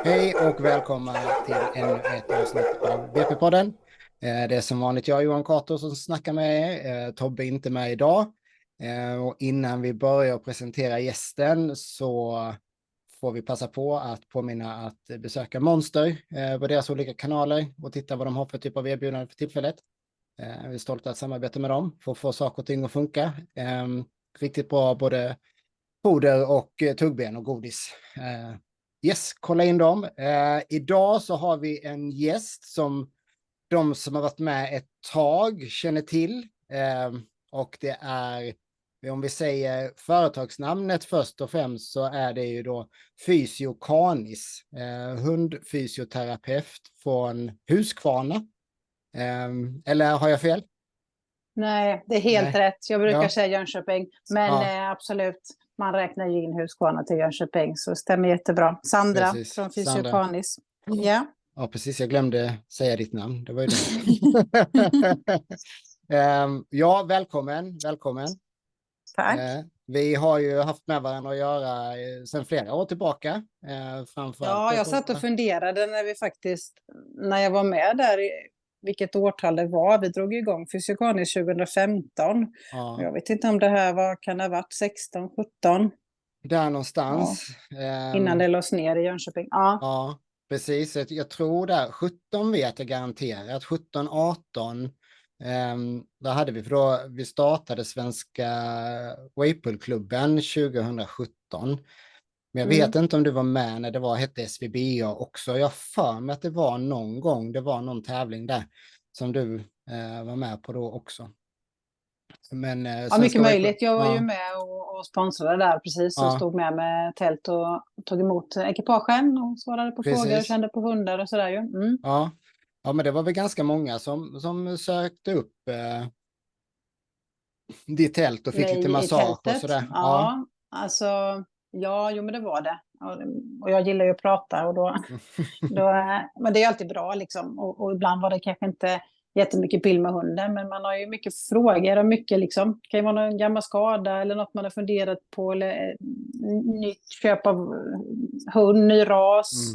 Hej och välkomna till ännu ett avsnitt av BP-podden. Det är som vanligt jag, Johan Cato, som snackar med er. Tobbe är inte med idag. Och innan vi börjar presentera gästen så får vi passa på att påminna att besöka Monster på deras olika kanaler och titta vad de har för typ av erbjudande för tillfället. Vi är stolta att samarbeta med dem för att få saker och ting att funka. Riktigt bra både foder och tuggben och godis. Yes, kolla in dem. Idag så har vi en gäst som de som har varit med ett tag känner till. Och det är, om vi säger företagsnamnet först och främst, så är det ju då Fysiokanis, hundfysioterapeut från Huskvarna. Eller har jag fel? Nej, det är helt Nej. rätt. Jag brukar Ja. säga Jönköping. Men absolut, man räknar ju in Huskvarna till Jönköping. Så det stämmer jättebra. Sandra Precis. från Sandra. Fysiokanis. Ja. Ja, precis. Jag glömde säga ditt namn. Det var ju det. Ja, välkommen. Välkommen. Tack. Vi har ju haft med varandra att göra sedan flera år tillbaka. Framförallt. Ja, jag satt och funderade när jag var med där, vilket årtal det var. Vi drog igång Fysiokanis 2015. Ja. Jag vet inte om det här kan det ha varit 16, 17? Där någonstans. Innan det lades ner i Jönköping. Ja. Ja, precis. Jag tror där 17 vet jag garanterat. 17, 18. Där hade vi, för då vi startade Svenska Waypool-klubben 2017. Men jag vet inte om du var med när det hette SVBA också. Jag har för mig att det var någon gång, det var någon tävling där som du var med på då också. Men, ja, mycket möjligt. Jag var ju med och sponsrade där precis och stod med tält och tog emot ekipagen och svarade på frågor och kände på hundar och sådär ju. Mm. Ja, men det var väl ganska många som sökte upp ditt tält och fick lite massage och sådär. Ja, alltså, men det var det. Och jag gillar ju att prata och då men det är alltid bra liksom. Och ibland var det kanske inte jättemycket bild med hunden, men man har ju mycket frågor och mycket liksom. Det kan ju vara någon gammal skada eller något man har funderat på, eller nytt köp av hund, ny ras.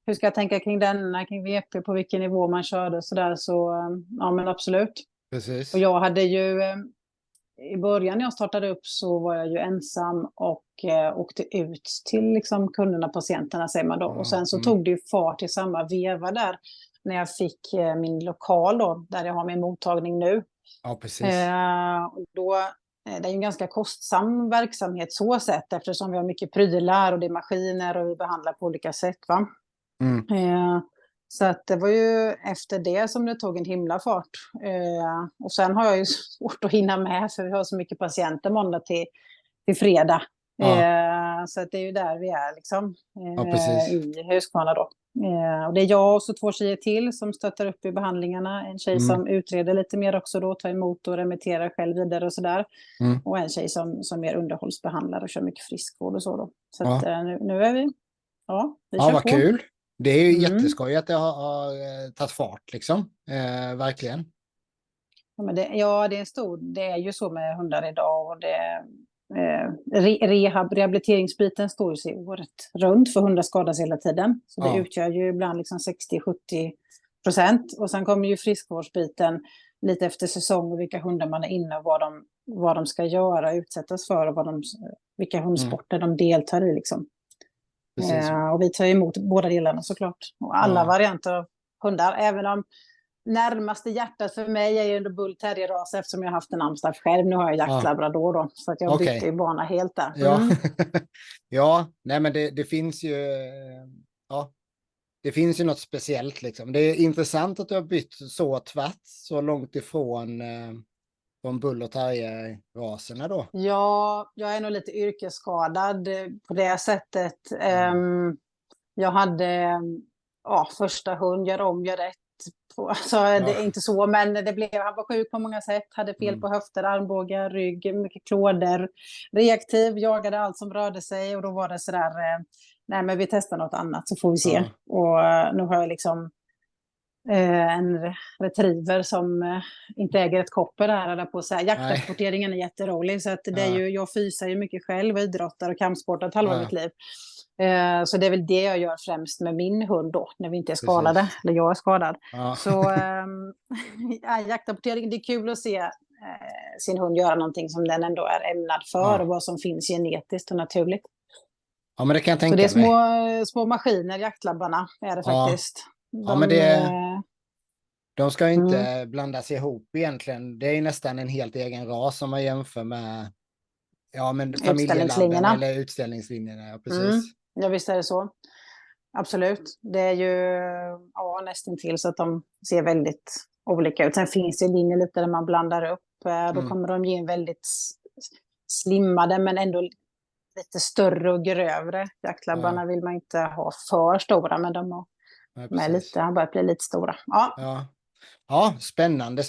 Hur ska jag tänka kring denna, kring VP, på vilken nivå man körde och sådär. Så ja, men absolut. Precis. Och jag hade ju, i början när jag startade upp så var jag ju ensam och åkte ut till liksom kunderna, patienterna säger man då. Och sen så tog det ju fart i samma veva där när jag fick min lokal då, där jag har min mottagning nu. Ja, precis. Och då, det är ju en ganska kostsam verksamhet så sett, eftersom vi har mycket prylar och det är maskiner och vi behandlar på olika sätt, va? Så att det var ju efter det som det tog en himla fart. Och sen har jag ju svårt att hinna med, för vi har så mycket patienter måndag till fredag. Så att det är ju där vi är liksom, i Huskvarna då. Och det är jag och så 2 tjejer till som stöttar upp i behandlingarna. En tjej som utreder lite mer också då, tar emot och remitterar själv vidare och sådär. Och en tjej som mer underhållsbehandlar och kör mycket friskvård och så då. Så att, nu är vi, vi kör vad på. kul. Det är ju jätteskoj att det har tagit fart liksom, verkligen. Ja, men det är ju så med hundar idag, och det rehabiliteringsbiten står ju sig året runt, för hundar skadas hela tiden. Så det utgör ju ibland liksom 60-70%. Och sen kommer ju friskvårdsbiten lite efter säsong och vilka hundar man är inne och vad de ska göra, utsättas för, och vilka hundsporter de deltar i liksom. Och vi tar emot båda delarna såklart. Och alla varianter av hundar, även om närmaste hjärtat för mig är ju ändå bull terrier-ras, eftersom jag har haft en amstaff själv. Nu har jag jaktlabrador då, så att jag bytte ju bana helt där. Ja, nej men det finns ju, det finns ju något speciellt liksom. Det är intressant att du har bytt så tvärt, så långt ifrån från bull- och terrier-raserna då. Ja, jag är nog lite yrkesskadad på det sättet. Jag hade första hund, gör om, gör rätt. Alltså, det är inte så, men han var sjuk på många sätt, hade fel på höfter, armbågar, rygg, mycket klåder, reaktiv, jagade allt som rörde sig, och då var det sådär, nej men vi testar något annat så får vi se. Och nu har jag liksom en retriever som inte äger ett koppel där på så här. Jaktrapporteringen är jätterolig, så att det är ju, jag fysar ju mycket själv, idrottar och kampsportat halva mitt liv. Så det är väl det jag gör främst med min hund då, när vi inte är skadade, Precis. eller jag är skadad. Ja. Så jaktrapportering, det är kul att se sin hund göra någonting som den ändå är ämnad för, och vad som finns genetiskt och naturligt. Ja, men det kan jag Så det tänka är mig. små maskiner, jaktlabbarna är det faktiskt. Ja, men de ska ju Mm. inte blandas ihop egentligen. Det är ju nästan en helt egen ras om man jämför med familjelabben eller utställningslinjerna. Ja, precis. Ja, visst är det så. Absolut. Det är ju nästan till så att de ser väldigt olika ut. Sen finns det linjer lite där man blandar upp. Då kommer de ge en väldigt slimmade men ändå lite större och grövre. Jaktlabbarna vill man inte ha för stora, men de har börjat bli lite stora. Ja, spännande.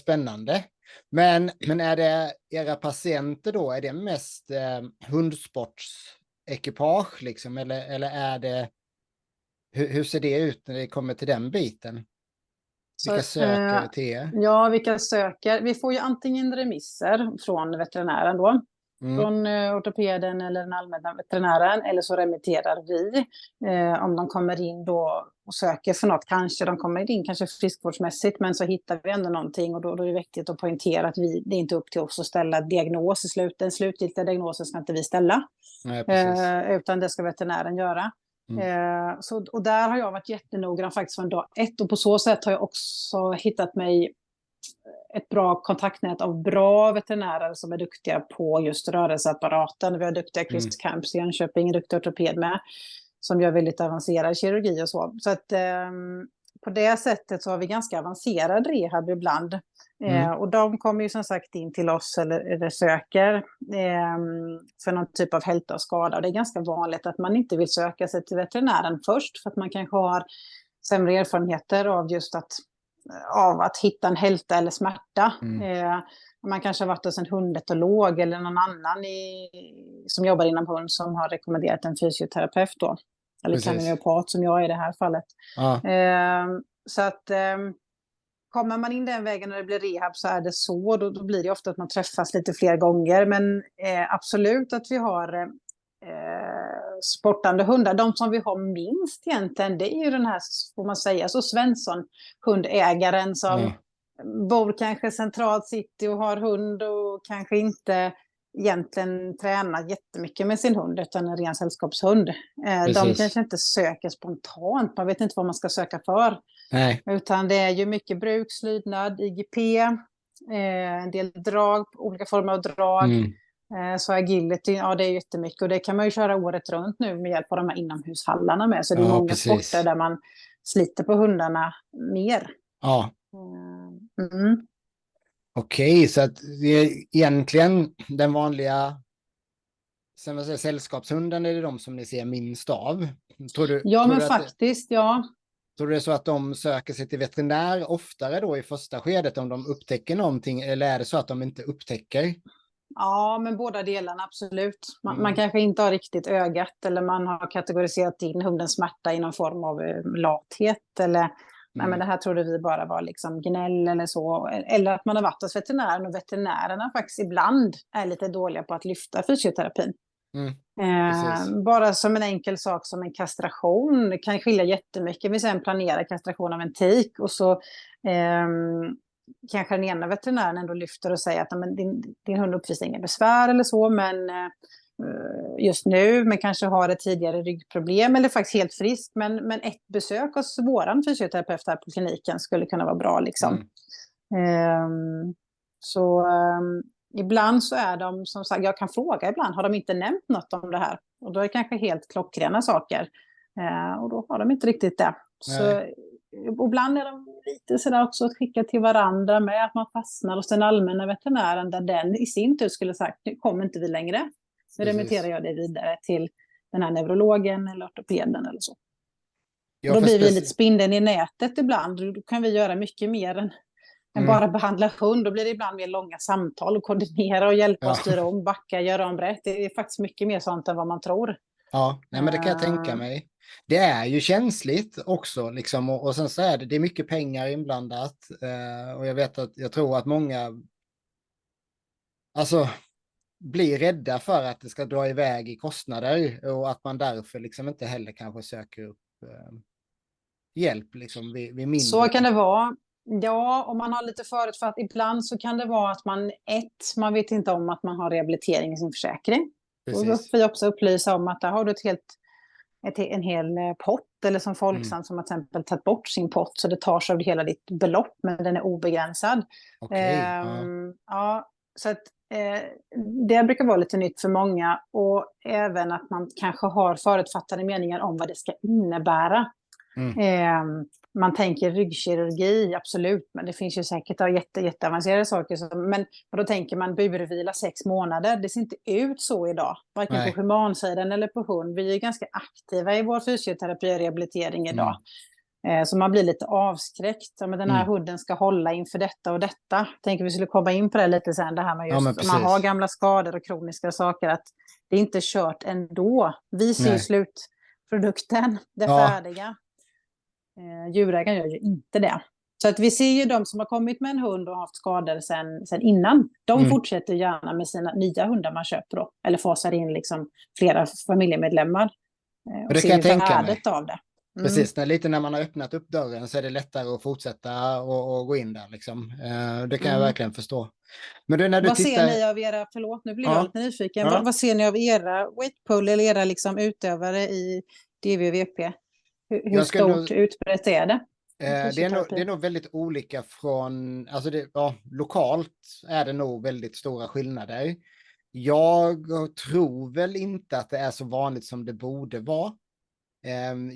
Men är det era patienter då, är det mest hundsportsekipage liksom, eller är det, hur ser det ut när det kommer till den biten? Vilka söker till er? Ja, vilka söker? Vi får ju antingen remisser från veterinären då, från ortopeden eller den allmänna veterinären, eller så remitterar vi om de kommer in då och söker för något. Kanske de kommer in kanske friskvårdsmässigt, men så hittar vi ändå någonting, och då är det viktigt att poängtera att det är inte upp till oss att ställa diagnos i slutet. Den slutgiltiga diagnosen ska inte vi ställa. Nej, utan det ska veterinären göra. Och där har jag varit jättenoggrann faktiskt från dag ett, och på så sätt har jag också hittat mig ett bra kontaktnät av bra veterinärer som är duktiga på just rörelseapparaten. Vi har duktiga Chris Camps i Jönköping, duktiga ortoped med, som gör väldigt avancerad kirurgi och så. Så att på det sättet så har vi ganska avancerad rehab ibland. Och de kommer ju som sagt in till oss eller söker för någon typ av hälta och skada. Och det är ganska vanligt att man inte vill söka sig till veterinären först, för att man kanske har sämre erfarenheter av just av att hitta en hälta eller smärta. Man kanske har varit hos en hundetolog eller någon annan som jobbar inom hund som har rekommenderat en fysioterapeut då. Eller kaniopat som jag är i det här fallet. Så att kommer man in den vägen när det blir rehab så är det så. Då blir det ofta att man träffas lite fler gånger. Men absolut att vi har sportande hundar. De som vi har minst egentligen, det är ju den här, får man säga, så Svensson, hundägaren som bor kanske centralt city och har hund och kanske inte egentligen tränar jättemycket med sin hund, utan en ren sällskapshund. De kanske inte söker spontant, man vet inte vad man ska söka för. Nej. Utan det är ju mycket brukslydnad, IGP, en del drag, olika former av drag. Så agility, det är jättemycket, och det kan man ju köra året runt nu med hjälp av de här inomhushallarna med. Så det är många sporter där man sliter på hundarna mer. Ja. Okej, så att det är egentligen den vanliga sällskapshunden, är det de som ni ser minst av? Tror du det är så att de söker sig till veterinär oftare då i första skedet om de upptäcker någonting, eller är det så att de inte upptäcker? Ja, men båda delarna, absolut. Man kanske inte har riktigt ögat, eller man har kategoriserat in hundens smärta i någon form av lathet, eller nej, men det här trodde vi bara var liksom gnäll eller så. Eller att man har varit hos veterinären, och veterinärerna faktiskt ibland är lite dåliga på att lyfta fysioterapin. Bara som en enkel sak som en kastration, det kan skilja jättemycket. Vi sen planerar kastration av en tik, och så kanske den ena veterinären ändå lyfter och säger att men din hund uppvisar inga besvär eller så, men just nu, men kanske har ett tidigare ryggproblem eller faktiskt helt frisk, men ett besök hos våran fysioterapeut här på kliniken skulle kunna vara bra liksom. Ibland så är de, som sagt, jag kan fråga ibland, har de inte nämnt något om det här? Och då är det kanske helt klockrena saker. Och då har de inte riktigt det. Så ibland är de lite sådär också att skicka till varandra med att man fastnar hos den allmänna veterinären, där den i sin tur skulle sagt, nu kommer inte vi längre. Nu remitterar jag det vidare till den här neurologen eller ortopeden eller så. Då blir vi lite spindeln i nätet ibland. Då kan vi göra mycket mer än bara behandla hund. Då blir det ibland mer långa samtal och koordinera och hjälpa och styra om, backa, göra om rätt. Det är faktiskt mycket mer sånt än vad man tror. Ja, nej, men det kan jag tänka mig. Det är ju känsligt också liksom, och sen så är det är mycket pengar inblandat, och jag tror att många, alltså blir rädda för att det ska dra iväg i kostnader och att man därför liksom inte heller kanske söker upp hjälp liksom vid mindre. Så kan det vara. Ja, om man har lite förutfatt, ibland så kan det vara att man vet inte om att man har rehabilitering i sin försäkring. Då vill vi också upplysa om att där har du en hel pott, eller som Folksam som har till exempel tagit bort sin pott, så det tar sig av hela ditt belopp, men den är obegränsad. Ja, så att det brukar vara lite nytt för många, och även att man kanske har förutfattade meningar om vad det ska innebära. Man tänker ryggkirurgi, absolut, men det finns ju säkert jätteavancerade saker. Men då tänker man burvila 6 månader. Det ser inte ut så idag, varken på humansidan eller på hund. Vi är ganska aktiva i vår fysioterapi och rehabilitering idag. Så man blir lite avskräckt. Men den här hunden ska hålla inför detta och detta. Tänker vi skulle komma in på det lite sen. Det här med just om man har gamla skador och kroniska saker. Att det är inte kört ändå. Vi ser ju slutprodukten, det färdiga. Djurägaren gör ju inte det. Så att vi ser ju de som har kommit med en hund och haft skador sen innan. De fortsätter gärna med sina nya hundar man köper då. Eller fasar in liksom flera familjemedlemmar. Och det ser kan ju jag tänka värdet av det. Precis, lite när man har öppnat upp dörren så är det lättare att fortsätta och gå in där. Liksom. Det kan jag verkligen förstå. Men du, när du ser ni av era, förlåt nu blir jag lite nyfiken, vad ser ni av era weightpull eller era liksom utövare i DVVP? Hur stort utbrett är det? Det är nog väldigt olika från, alltså lokalt är det nog väldigt stora skillnader. Jag tror väl inte att det är så vanligt som det borde vara.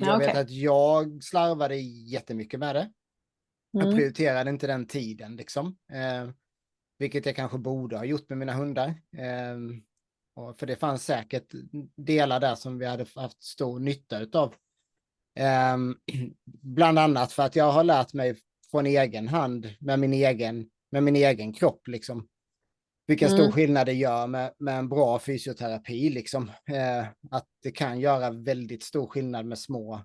Jag vet att jag slarvade jättemycket med det. Jag prioriterade inte den tiden liksom. Vilket jag kanske borde ha gjort med mina hundar. För det fanns säkert delar där som vi hade haft stor nytta utav. Bland annat för att jag har lärt mig från egen hand med min egen kropp liksom. Vilken stor skillnad det gör med en bra fysioterapi liksom. Att det kan göra väldigt stor skillnad med små.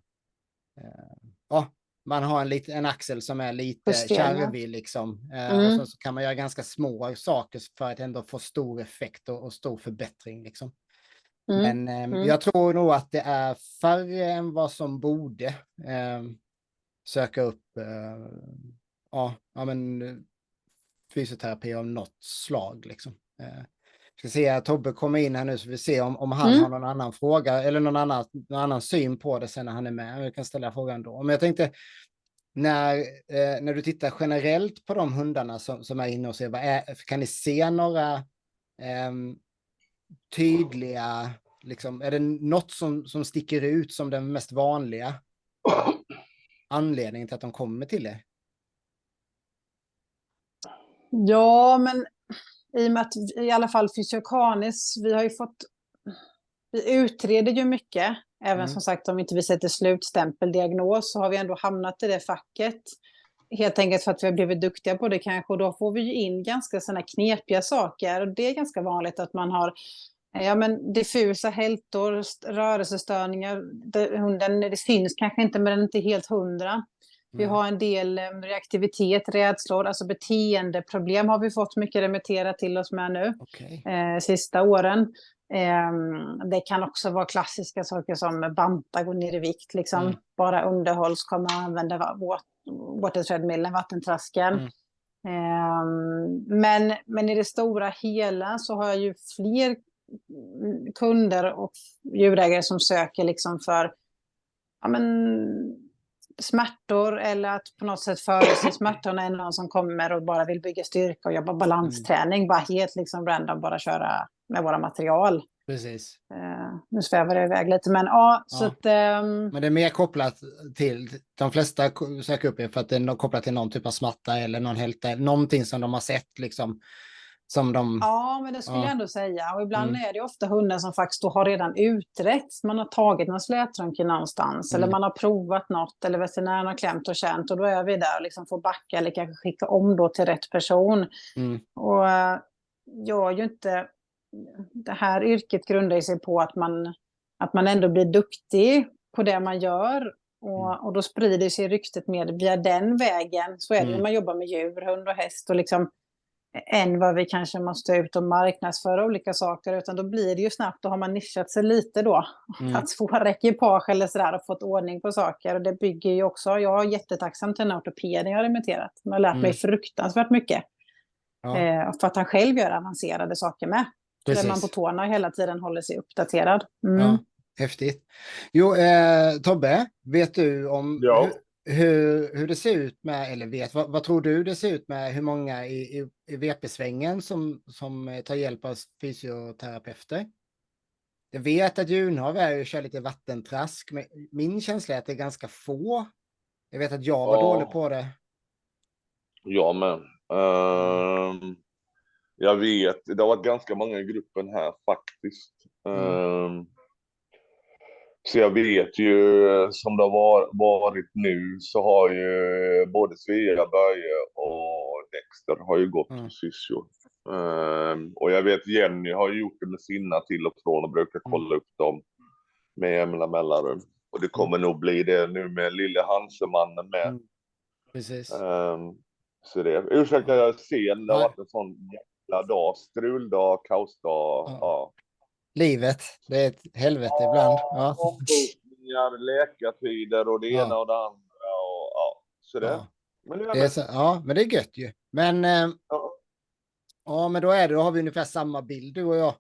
Man har en axel som är lite kärvig liksom. Och så kan man göra ganska små saker för att ändå få stor effekt och stor förbättring liksom. Men jag tror nog att det är färre än vad som borde söka upp fysioterapi av något slag. Liksom. Ska se att Tobbe kommer in här nu så vi ser om han har någon annan fråga eller någon annan syn på det sen när han är med. Jag kan ställa frågan då. Men jag tänkte, när du tittar generellt på de hundarna som är inne och ser, kan ni se några tydliga, liksom, är det något som sticker ut som den mest vanliga anledningen till att de kommer till det? Ja, men i och med att i alla fall Fysiokanis, vi utreder ju mycket. Även som sagt, om inte vi sätter slutstämpeldiagnos så har vi ändå hamnat i det facket. Helt enkelt för att vi har blivit duktiga på det kanske. Och då får vi ju in ganska sådana knepiga saker. Och det är ganska vanligt att man har diffusa hältor, rörelsestörningar. Hunden, det syns kanske inte, men den är inte helt 100. Vi har en del reaktivitet, rädslor, alltså beteendeproblem har vi fått mycket remitterat till oss med nu. Sista åren. Det kan också vara klassiska saker som banta, gå ner i vikt, liksom. Bara underhålls, komma och använda watertreadmillen, vattentrasken. Men i det stora hela så har jag ju fler kunder och djurägare som söker liksom för smärtor, eller att på något sätt föreslå smärtorna är någon som kommer och bara vill bygga styrka och jobba balansträning, bara helt liksom random, bara köra med våra material. Precis. Nu svävar det iväg lite, men så att... Men det är mer kopplat till, de flesta söker upp för att det är kopplat till någon typ av smärta eller någon hälta, någonting som de har sett liksom. Som de... Ja, men det skulle jag ändå säga. Och ibland är det ofta hundar som faktiskt då har redan utretts. Man har tagit någon slätröntgen någonstans. Eller man har provat något. Eller veterinären har klämt och känt. Och då är vi där och liksom får backa. Eller kanske skicka om då till rätt person. Och jag är ju inte... Det här yrket grundar sig på att man ändå blir duktig på det man gör. Och då sprider sig ryktet med via den vägen. Så är det när man jobbar med djur, hund och häst. Och liksom... än vad vi kanske måste ut och marknadsföra olika saker, utan då blir det ju snabbt, då har man nischat sig lite då, att få ekipage eller sådär och fått ordning på saker, och det bygger ju också, jag är jättetacksam till en ortoped jag har remitterat, man har lärt mig fruktansvärt mycket, för att han själv gör avancerade saker med. Precis. Där man på tårna hela tiden håller sig uppdaterad. Ja, häftigt. Jo, Tobbe, vet du om hur det ser ut med, eller vad tror du det ser ut med hur många i VP-svängen som tar hjälp av fysioterapeuter? Jag vet att Junhav kör lite vattentrask, men min känsla är att det är ganska få. Jag vet att jag var dålig på det. Ja, men jag vet, det har varit ganska många i gruppen här faktiskt. Så jag vet ju, som det har varit nu, så har ju både Svea, Börje och Dexter har ju gått till fysio. Och jag vet Jenny har gjort det med sina till och från och brukar kolla upp dem med jämna mellanrum. Och det kommer nog bli det nu med lille Hansemannen med. Precis. Så det, ursäkta jag ser, det har varit en sån jävla dag, struldag, kaosdag. Ja. Livet, det är ett helvete ibland. Ja. Ombokningar, läkartider och det ena och det andra. Så det. Men det är så, men det är gött ju. Men, men då har vi ungefär samma bild, du och jag.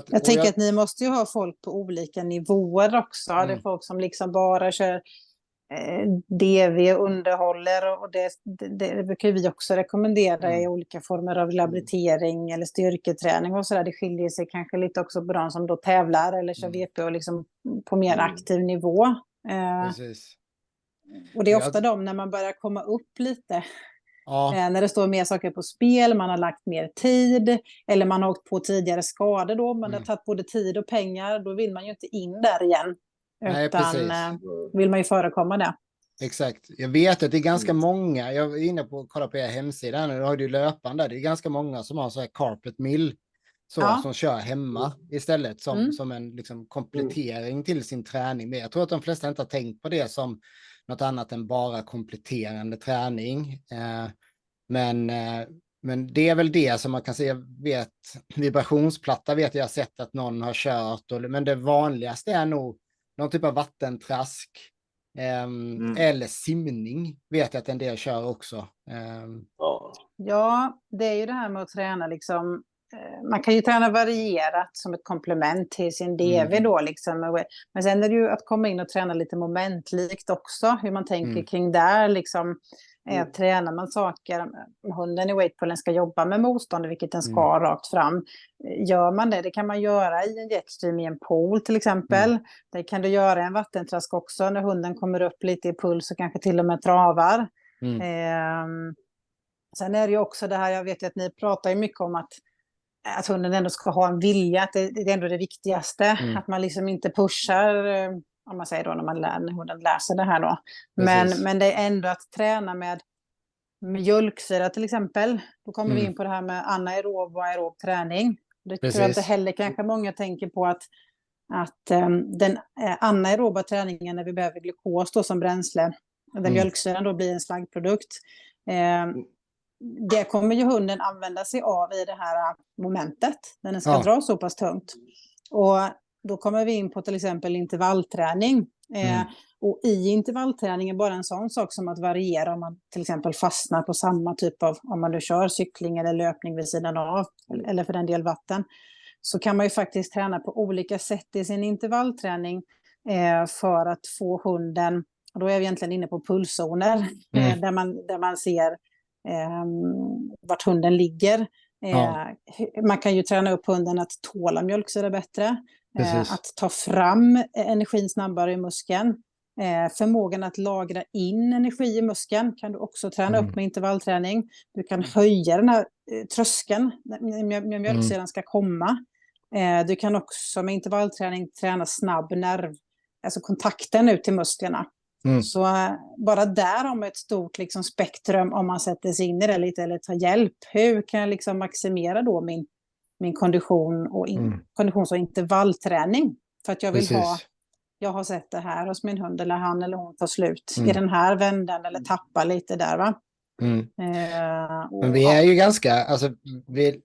Jag tänker att ni måste ju ha folk på olika nivåer också. Det är folk som liksom bara kör DV underhåller, och det brukar vi också rekommendera i olika former av rehabilitering eller styrketräning och sådär. Det skiljer sig kanske lite också på de som då tävlar eller kör VP och liksom på mer aktiv nivå. Precis. Och det är ofta när man börjar komma upp lite. När det står mer saker på spel, man har lagt mer tid, eller man har åkt på tidigare skador då, man har tagit både tid och pengar, då vill man ju inte in där igen. Utan vill man ju förekomma det. Exakt. Jag vet att det är ganska många, jag är inne på att kolla på er hemsida nu, har du löpande, det är ganska många som har så här carpet mill, som kör hemma istället som en liksom komplettering till sin träning. Men jag tror att de flesta inte har tänkt på det som något annat än bara kompletterande träning. Men det är väl det som man kan säga, vibrationsplatta vet jag sett att någon har kört, men det vanligaste är nog någon typ av vattentrask eller simning vet jag att en del kör också. Ja, det är ju det här med att träna liksom, man kan ju träna varierat som ett komplement till sin DV då liksom. Men sen är det ju att komma in och träna lite momentlikt också, hur man tänker kring där liksom. Tränar man saker, hunden i weightpoolen ska jobba med motstånd, vilket den ska rakt fram. Gör man det kan man göra i en jetstream i en pool till exempel. Det kan du göra i en vattentrask också, när hunden kommer upp lite i puls och kanske till och med travar. Sen är det ju också det här, jag vet ju att ni pratar ju mycket om att hunden ändå ska ha en vilja, att det är ändå det viktigaste. Att man liksom inte pushar, om man säger då när hunden läser det här då. Men det är ändå att träna med mjölksyra till exempel. Då kommer vi in på det här med anaerob och aerob träning. Det tror jag inte heller kanske många tänker på att den anaeroba träningen när vi behöver glukos då som bränsle, den mjölksyran då blir en slaggprodukt. Det kommer ju hunden använda sig av i det här momentet när den ska dra så pass tungt. Och då kommer vi in på till exempel intervallträning. Och i intervallträningen bara en sån sak som att variera om man till exempel fastnar på samma typ av, om man nu kör cykling eller löpning vid sidan av, eller för den del vatten. Så kan man ju faktiskt träna på olika sätt i sin intervallträning för att få hunden, och då är vi egentligen inne på pulszoner, där man ser vart hunden ligger. Man kan ju träna upp hunden att tåla mjölksyra bättre, att ta fram energin snabbare i muskeln. Förmågan att lagra in energi i muskeln kan du också träna upp med intervallträning. Du kan höja den här tröskeln när mjölksyran ska komma. Du kan också med intervallträning träna snabb nerv, alltså kontakten ut till musklerna. Så bara där har man ett stort liksom spektrum om man sätter sig in i det lite eller tar hjälp. Hur kan jag liksom maximera då min kondition och konditions- och intervallträning? För att jag vill jag har sett det här hos min hund, eller han eller hon tar slut i den här vändan eller tappar lite där va. Men vi är ju ganska, alltså vi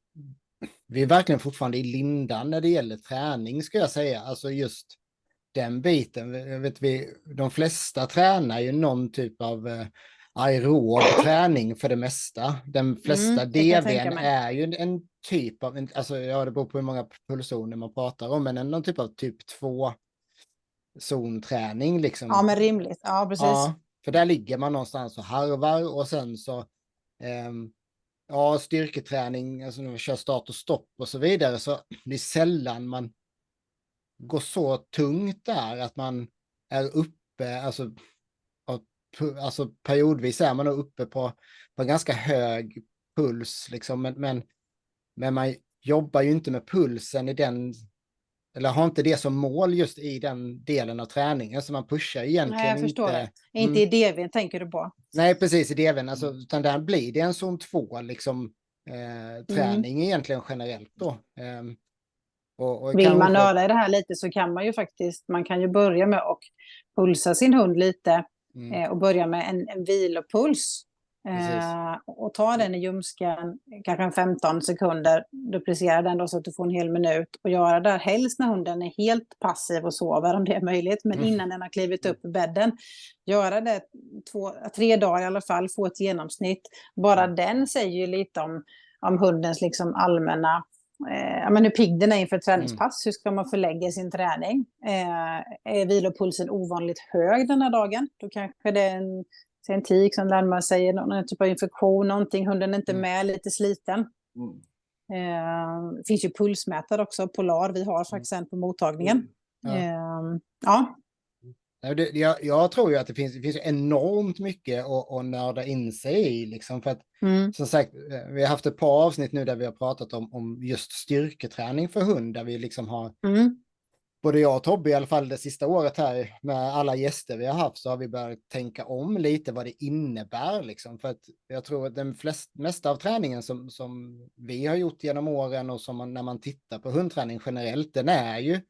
är verkligen fortfarande i lindan när det gäller träning, ska jag säga. Alltså just den biten. Jag vet, de flesta tränar ju någon typ av aerob träning för det mesta. Den flesta DV:n är ju en typ av, alltså ja, det beror på hur många pulszoner man pratar om, men någon typ av typ 2-zonträning liksom. Ja, men rimligt. Ja, precis. Ja, för där ligger man någonstans och harvar och sen så ja, styrketräning, alltså när vi kör start och stopp och så vidare, så det är sällan man går så tungt där att man är uppe, alltså periodvis är man uppe på ganska hög puls liksom, men man jobbar ju inte med pulsen i den, eller har inte det som mål just i den delen av träningen, så man pushar egentligen inte. Nej, jag förstår det. Inte i DV:n tänker du på? Nej, precis, i DV:n, alltså, utan där blir det en zon 2 liksom, träning egentligen generellt då. Och vill man nörda i det här lite så kan man ju faktiskt, man kan ju börja med att pulsa sin hund lite och börja med en vilopuls. Och ta den i ljumsken, kanske en 15 sekunder, duplicera den då så att du får en hel minut och göra det helst när hunden är helt passiv och sover om det är möjligt, men innan den har klivit upp i bädden. Göra det 2-3 dagar i alla fall, få ett genomsnitt. Bara den säger ju lite om hundens liksom allmänna, men hur pigg den är inför träningspass, hur ska man förlägga sin träning? Är vilopulsen ovanligt hög den här dagen, då kanske det är en tik som närmar sig någon typ av infektion, någonting, hunden är inte med, lite sliten. Det finns ju pulsmätare också, Polar, vi har faktiskt en på mottagningen. Ja. Jag tror ju att det finns enormt mycket att nörda in sig i, liksom, för att som sagt, vi har haft ett par avsnitt nu där vi har pratat om just styrketräning för hund, där vi liksom har både jag och Tobbe i alla fall det sista året här med alla gäster vi har haft, så har vi börjat tänka om lite vad det innebär liksom, för att jag tror att den mesta av träningen som vi har gjort genom åren och som när man tittar på hundträning generellt, den är ju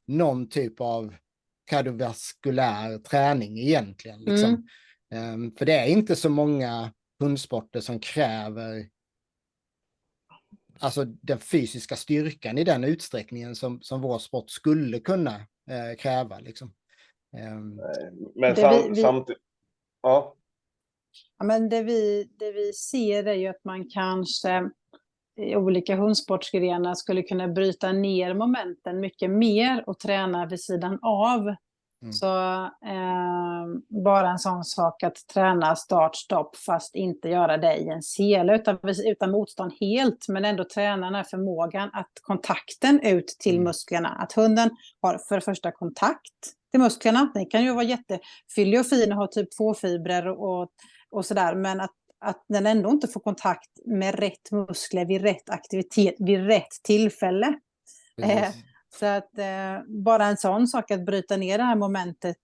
någon typ av kardiovaskulär träning egentligen liksom. För det är inte så många hundsporter som kräver alltså den fysiska styrkan i den utsträckningen som vår sport skulle kunna kräva liksom. Men samtidigt, ja. Ja, men det vi ser är ju att man kanske i olika hundsportsgrenar skulle kunna bryta ner momenten mycket mer och träna vid sidan av. Så bara en sån sak att träna start-stopp fast inte göra det i en sele utan motstånd helt, men ändå träna den här förmågan att kontakten ut till musklerna, att hunden har för första kontakt till musklerna. Det kan ju vara jättefyllig och fin och ha typ 2-fibrer och sådär, men att den ändå inte får kontakt med rätt muskler vid rätt aktivitet vid rätt tillfälle. Så att bara en sån sak att bryta ner det här momentet,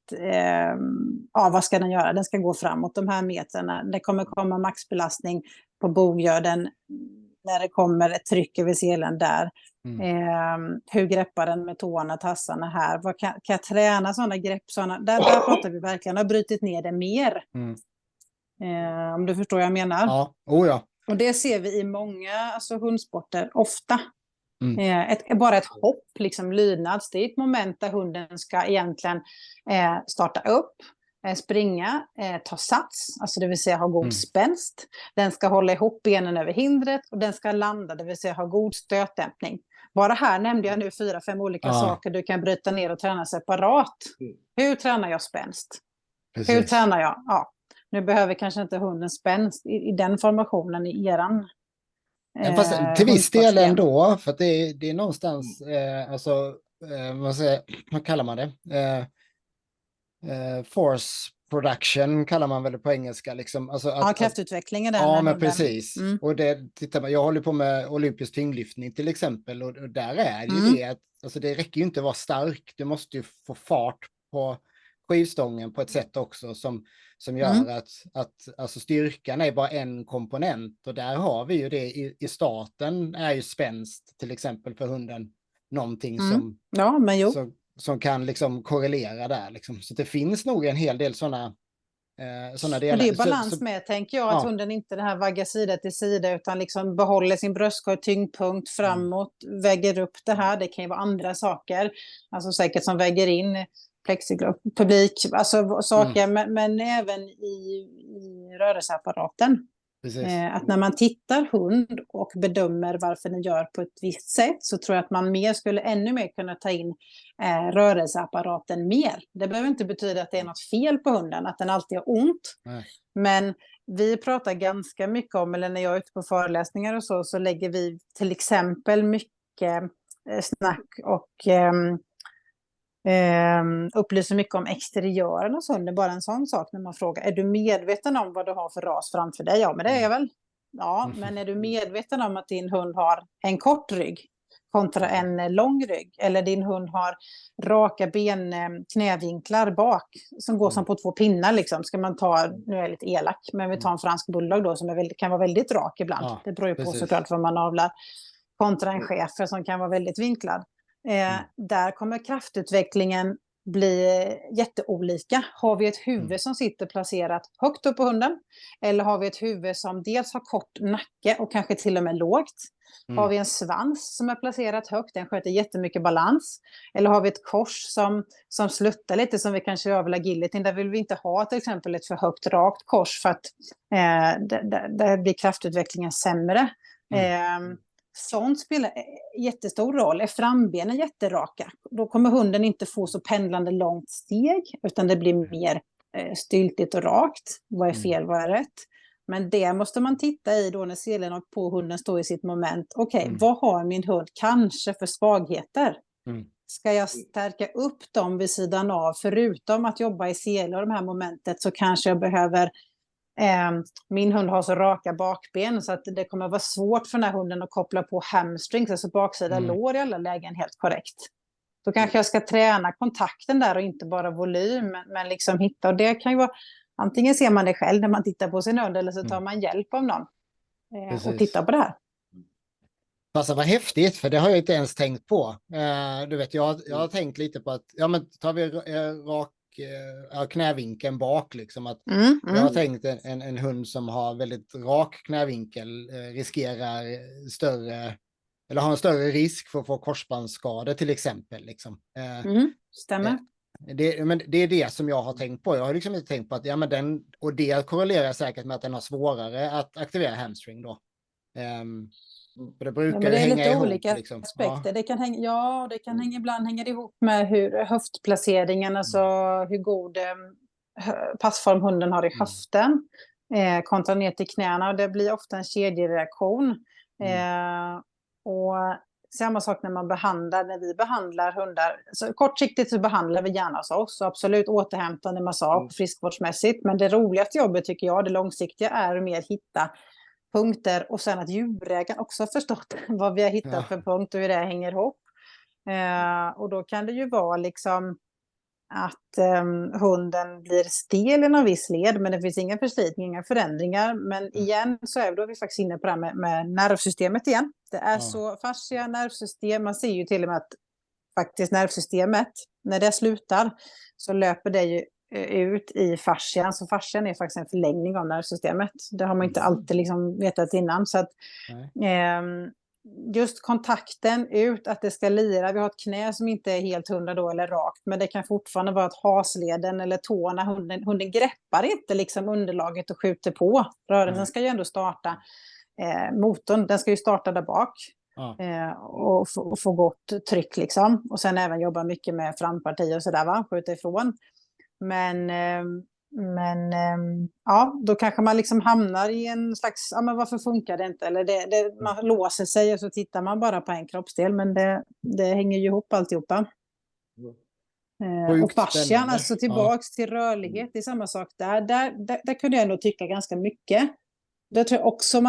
vad ska den göra? Den ska gå framåt de här metrarna. Det kommer komma maxbelastning på boggörden när det kommer ett tryck över selen där. Hur greppar den med tårna, tassarna här? Kan jag träna sådana grepp? Där pratar vi verkligen, har brutit ner det mer. Om du förstår vad jag menar. Ja, ja. Och det ser vi i många hundsporter ofta. Bara ett hopp, liksom lydnads, det är ett moment där hunden ska egentligen starta upp, springa, ta sats, alltså det vill säga ha god spänst. Den ska hålla ihop benen över hindret och den ska landa, det vill säga ha god stötdämpning. Bara här nämnde jag nu 4-5 olika saker du kan bryta ner och träna separat. Hur tränar jag spänst? Precis. Hur tränar jag? Ja. Nu behöver kanske inte hunden spänst i den formationen i eran. Fast till viss del ändå, för att det är någonstans, vad kallar man det? Force production kallar man väl på engelska. Liksom. Alltså kraftutvecklingen där. Ja, men precis. Och jag håller på med olympisk tyngdlyftning till exempel, och där är ju det att alltså, det räcker ju inte att vara stark, du måste ju få fart på skivstången på ett sätt också som gör att alltså styrkan är bara en komponent, och där har vi ju det i starten är ju spänst till exempel för hunden någonting som kan liksom korrelera där liksom. Så det finns nog en hel del sådana Sådana delar. Och det är balans med, tänker jag, att hunden inte det här vaggar sida till sida, utan liksom behåller sin bröstkorg, tyngdpunkt framåt, väger upp det här. Det kan ju vara andra saker, alltså säkert som väger in plexiglas, publik, alltså saker, men även i rörelseapparaten. Att när man tittar hund och bedömer varför den gör på ett visst sätt, så tror jag att man ännu mer kunna ta in rörelseapparaten mer. Det behöver inte betyda att det är något fel på hunden, att den alltid har ont. Nej. Men vi pratar ganska mycket om, eller när jag är ute på föreläsningar och så lägger vi till exempel mycket snack och upplyser mycket om exteriören hos hunden. Bara en sån sak när man frågar, är du medveten om vad du har för ras framför dig? Ja, men det är jag väl. Ja, men är du medveten om att din hund har en kort rygg kontra en lång rygg? Eller din hund har raka knävinklar bak som går som på 2 pinnar liksom. Ska man ta, nu är jag lite elak, men vi tar en fransk bulldog då som kan vara väldigt rak ibland. Ja, det beror ju på såklart vad man avlar. Kontra en schäfer som kan vara väldigt vinklad. Där kommer kraftutvecklingen bli jätteolika. Har vi ett huvud som sitter placerat högt upp på hunden, eller har vi ett huvud som dels har kort nacke och kanske till och med lågt? Har vi en svans som är placerat högt, den sköter jättemycket balans, eller har vi ett kors som sluttar lite, som vi kanske över agilityn, där vill vi inte ha till exempel ett för högt rakt kors, för att där blir kraftutvecklingen sämre. Sånt spelar jättestor roll. Är frambenen jätteraka, då kommer hunden inte få så pendlande långt steg, utan det blir mer styltigt och rakt. Vad är fel, vad är rätt? Men det måste man titta i då när selen och på hunden står i sitt moment. Okej, vad har min hund kanske för svagheter? Ska jag stärka upp dem vid sidan av? Förutom att jobba i sele och de här momentet, så kanske jag behöver min hund har så raka bakben så att det kommer vara svårt för den här hunden att koppla på hamstrings, alltså baksida lår i alla lägen helt korrekt. Då kanske jag ska träna kontakten där och inte bara volym, men liksom hitta, och det kan ju vara, antingen ser man det själv när man tittar på sin hund, eller så tar man hjälp av någon och tittar på det här. Fast vad häftigt, för det har jag inte ens tänkt på. Du vet, jag har tänkt lite på att, ja men tar vi knävinkeln bak, liksom, att jag har tänkt en hund som har väldigt rak knävinkel riskerar eller har en större risk för att få korsbandsskador till exempel, liksom. Stämmer. Men det är det som jag har tänkt på. Jag har liksom inte tänkt på att och det korrelerar säkert med att den har svårare att aktivera hamstring då. För det brukar det är hänga lite ihop, olika liksom. aspekter. Det kan ibland hänga ihop med hur höftplaceringen, alltså hur god passform hunden har i höften kontra ner till knäna. Och det blir ofta en kedjereaktion. Och samma sak när vi behandlar hundar. Så kortsiktigt så behandlar vi gärna oss. Så absolut återhämtande massage friskvårdsmässigt. Men det roligaste jobbet tycker jag, det långsiktiga, är mer hitta punkter, och sen att djurägaren också har förstått vad vi har hittat för punkt och hur det hänger ihop. Och då kan det ju vara liksom att hunden blir stel i någon viss led, men det finns ingen förslitning, inga förändringar. Men igen så är vi faktiskt inne på det här med nervsystemet igen. Det är så fascia nervsystem, man ser ju till och med att faktiskt nervsystemet, när det slutar så löper det ju ut i fascian. Så fascian är faktiskt en förlängning av nervsystemet. Det har man inte alltid liksom vetat innan. Så att, just kontakten ut, att det ska lira. Vi har ett knä som inte är helt 100 då, eller rakt, men det kan fortfarande vara att hasleden eller tårna, hunden greppar inte liksom underlaget och skjuter på. Rörelsen ska ju ändå starta, motorn, den ska ju starta där bak. Och få gott tryck liksom. Och sen även jobba mycket med framparti och sådär, skjuta ifrån. Men då kanske man liksom hamnar i en slags, men varför funkar det inte? Eller man låser sig och så tittar man bara på en kroppsdel, men det hänger ju ihop alltihopa. Och fascian, alltså tillbaks till rörlighet, det är samma sak där kunde jag ändå tycka ganska mycket. Det tror jag också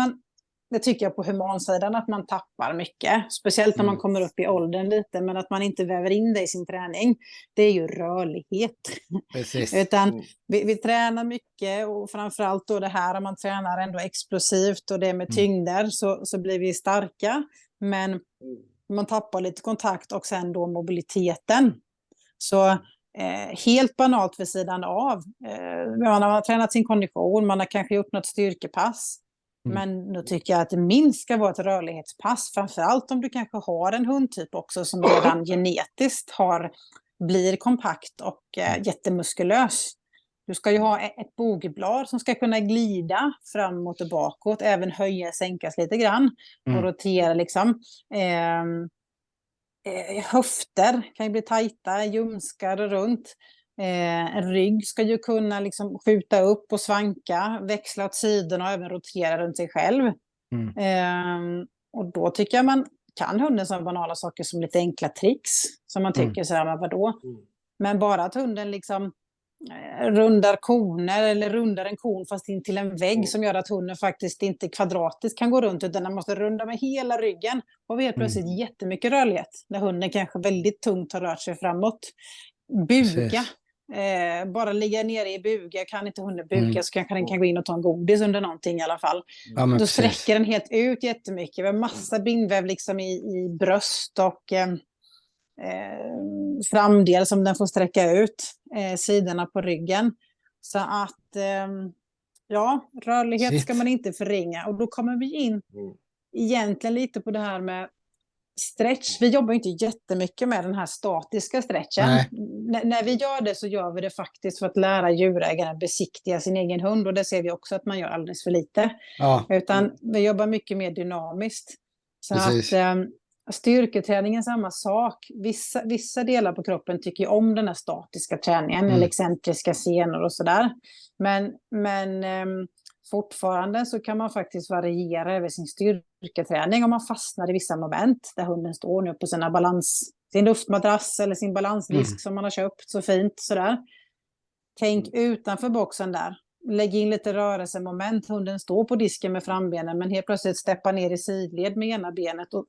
det tycker jag på humansidan att man tappar mycket. Speciellt när man kommer upp i åldern lite. Men att man inte väver in det i sin träning. Det är ju rörlighet. Precis. Utan vi tränar mycket. Och framförallt då det här. Om man tränar ändå explosivt. Och det med tyngder. Så blir vi starka. Men man tappar lite kontakt. Och sen då mobiliteten. Så helt banalt vid sidan av. Man har tränat sin kondition, man har kanske gjort något styrkepass. Men då tycker jag att det minst ska vara ett rörlighetspass. Framförallt om du kanske har en hundtyp också som redan genetiskt blir kompakt och jättemuskulös. Du ska ju ha ett bogblad som ska kunna glida framåt och bakåt, även höja, sänkas lite grann och rotera liksom. Höfter kan ju bli tajta, ljumskar runt. En rygg ska ju kunna liksom skjuta upp och svanka, växla åt sidorna och även rotera runt sig själv. Och då tycker jag man kan hunden som banala saker som lite enkla tricks. Som man tycker sådär, men vadå? Men bara att hunden liksom rundar koner eller rundar en kon fast in till en vägg som gör att hunden faktiskt inte kvadratiskt kan gå runt, utan den måste runda med hela ryggen. Och vi har plötsligt jättemycket rörlighet när hunden kanske väldigt tungt har rört sig framåt. Buga. Bara ligga nere i buga, kan inte hunden buga så kanske den kan gå in och ta en godis under någonting i alla fall. Då sträcker den helt ut jättemycket. Vi har massa bindväv liksom i bröst och framdel som den får sträcka ut, sidorna på ryggen. Så att rörlighet ska man inte förringa. Och då kommer vi in egentligen lite på det här med stretch. Vi jobbar inte jättemycket med den här statiska stretchen. När vi gör det så gör vi det faktiskt för att lära djurägaren besiktiga sin egen hund, och det ser vi också att man gör alldeles för lite. Utan vi jobbar mycket mer dynamiskt. Så att styrketräningen är samma sak. Vissa delar på kroppen tycker om den här statiska träningen, eller excentriska senor och sådär. Men fortfarande så kan man faktiskt variera över sin styrketräning om man fastnar i vissa moment där hunden står nu på sin luftmadrass eller sin balansdisk som man har köpt så fint sådär. Tänk utanför boxen där. Lägg in lite rörelsemoment. Hunden står på disken med frambenen men helt plötsligt steppar ner i sidled med ena benet och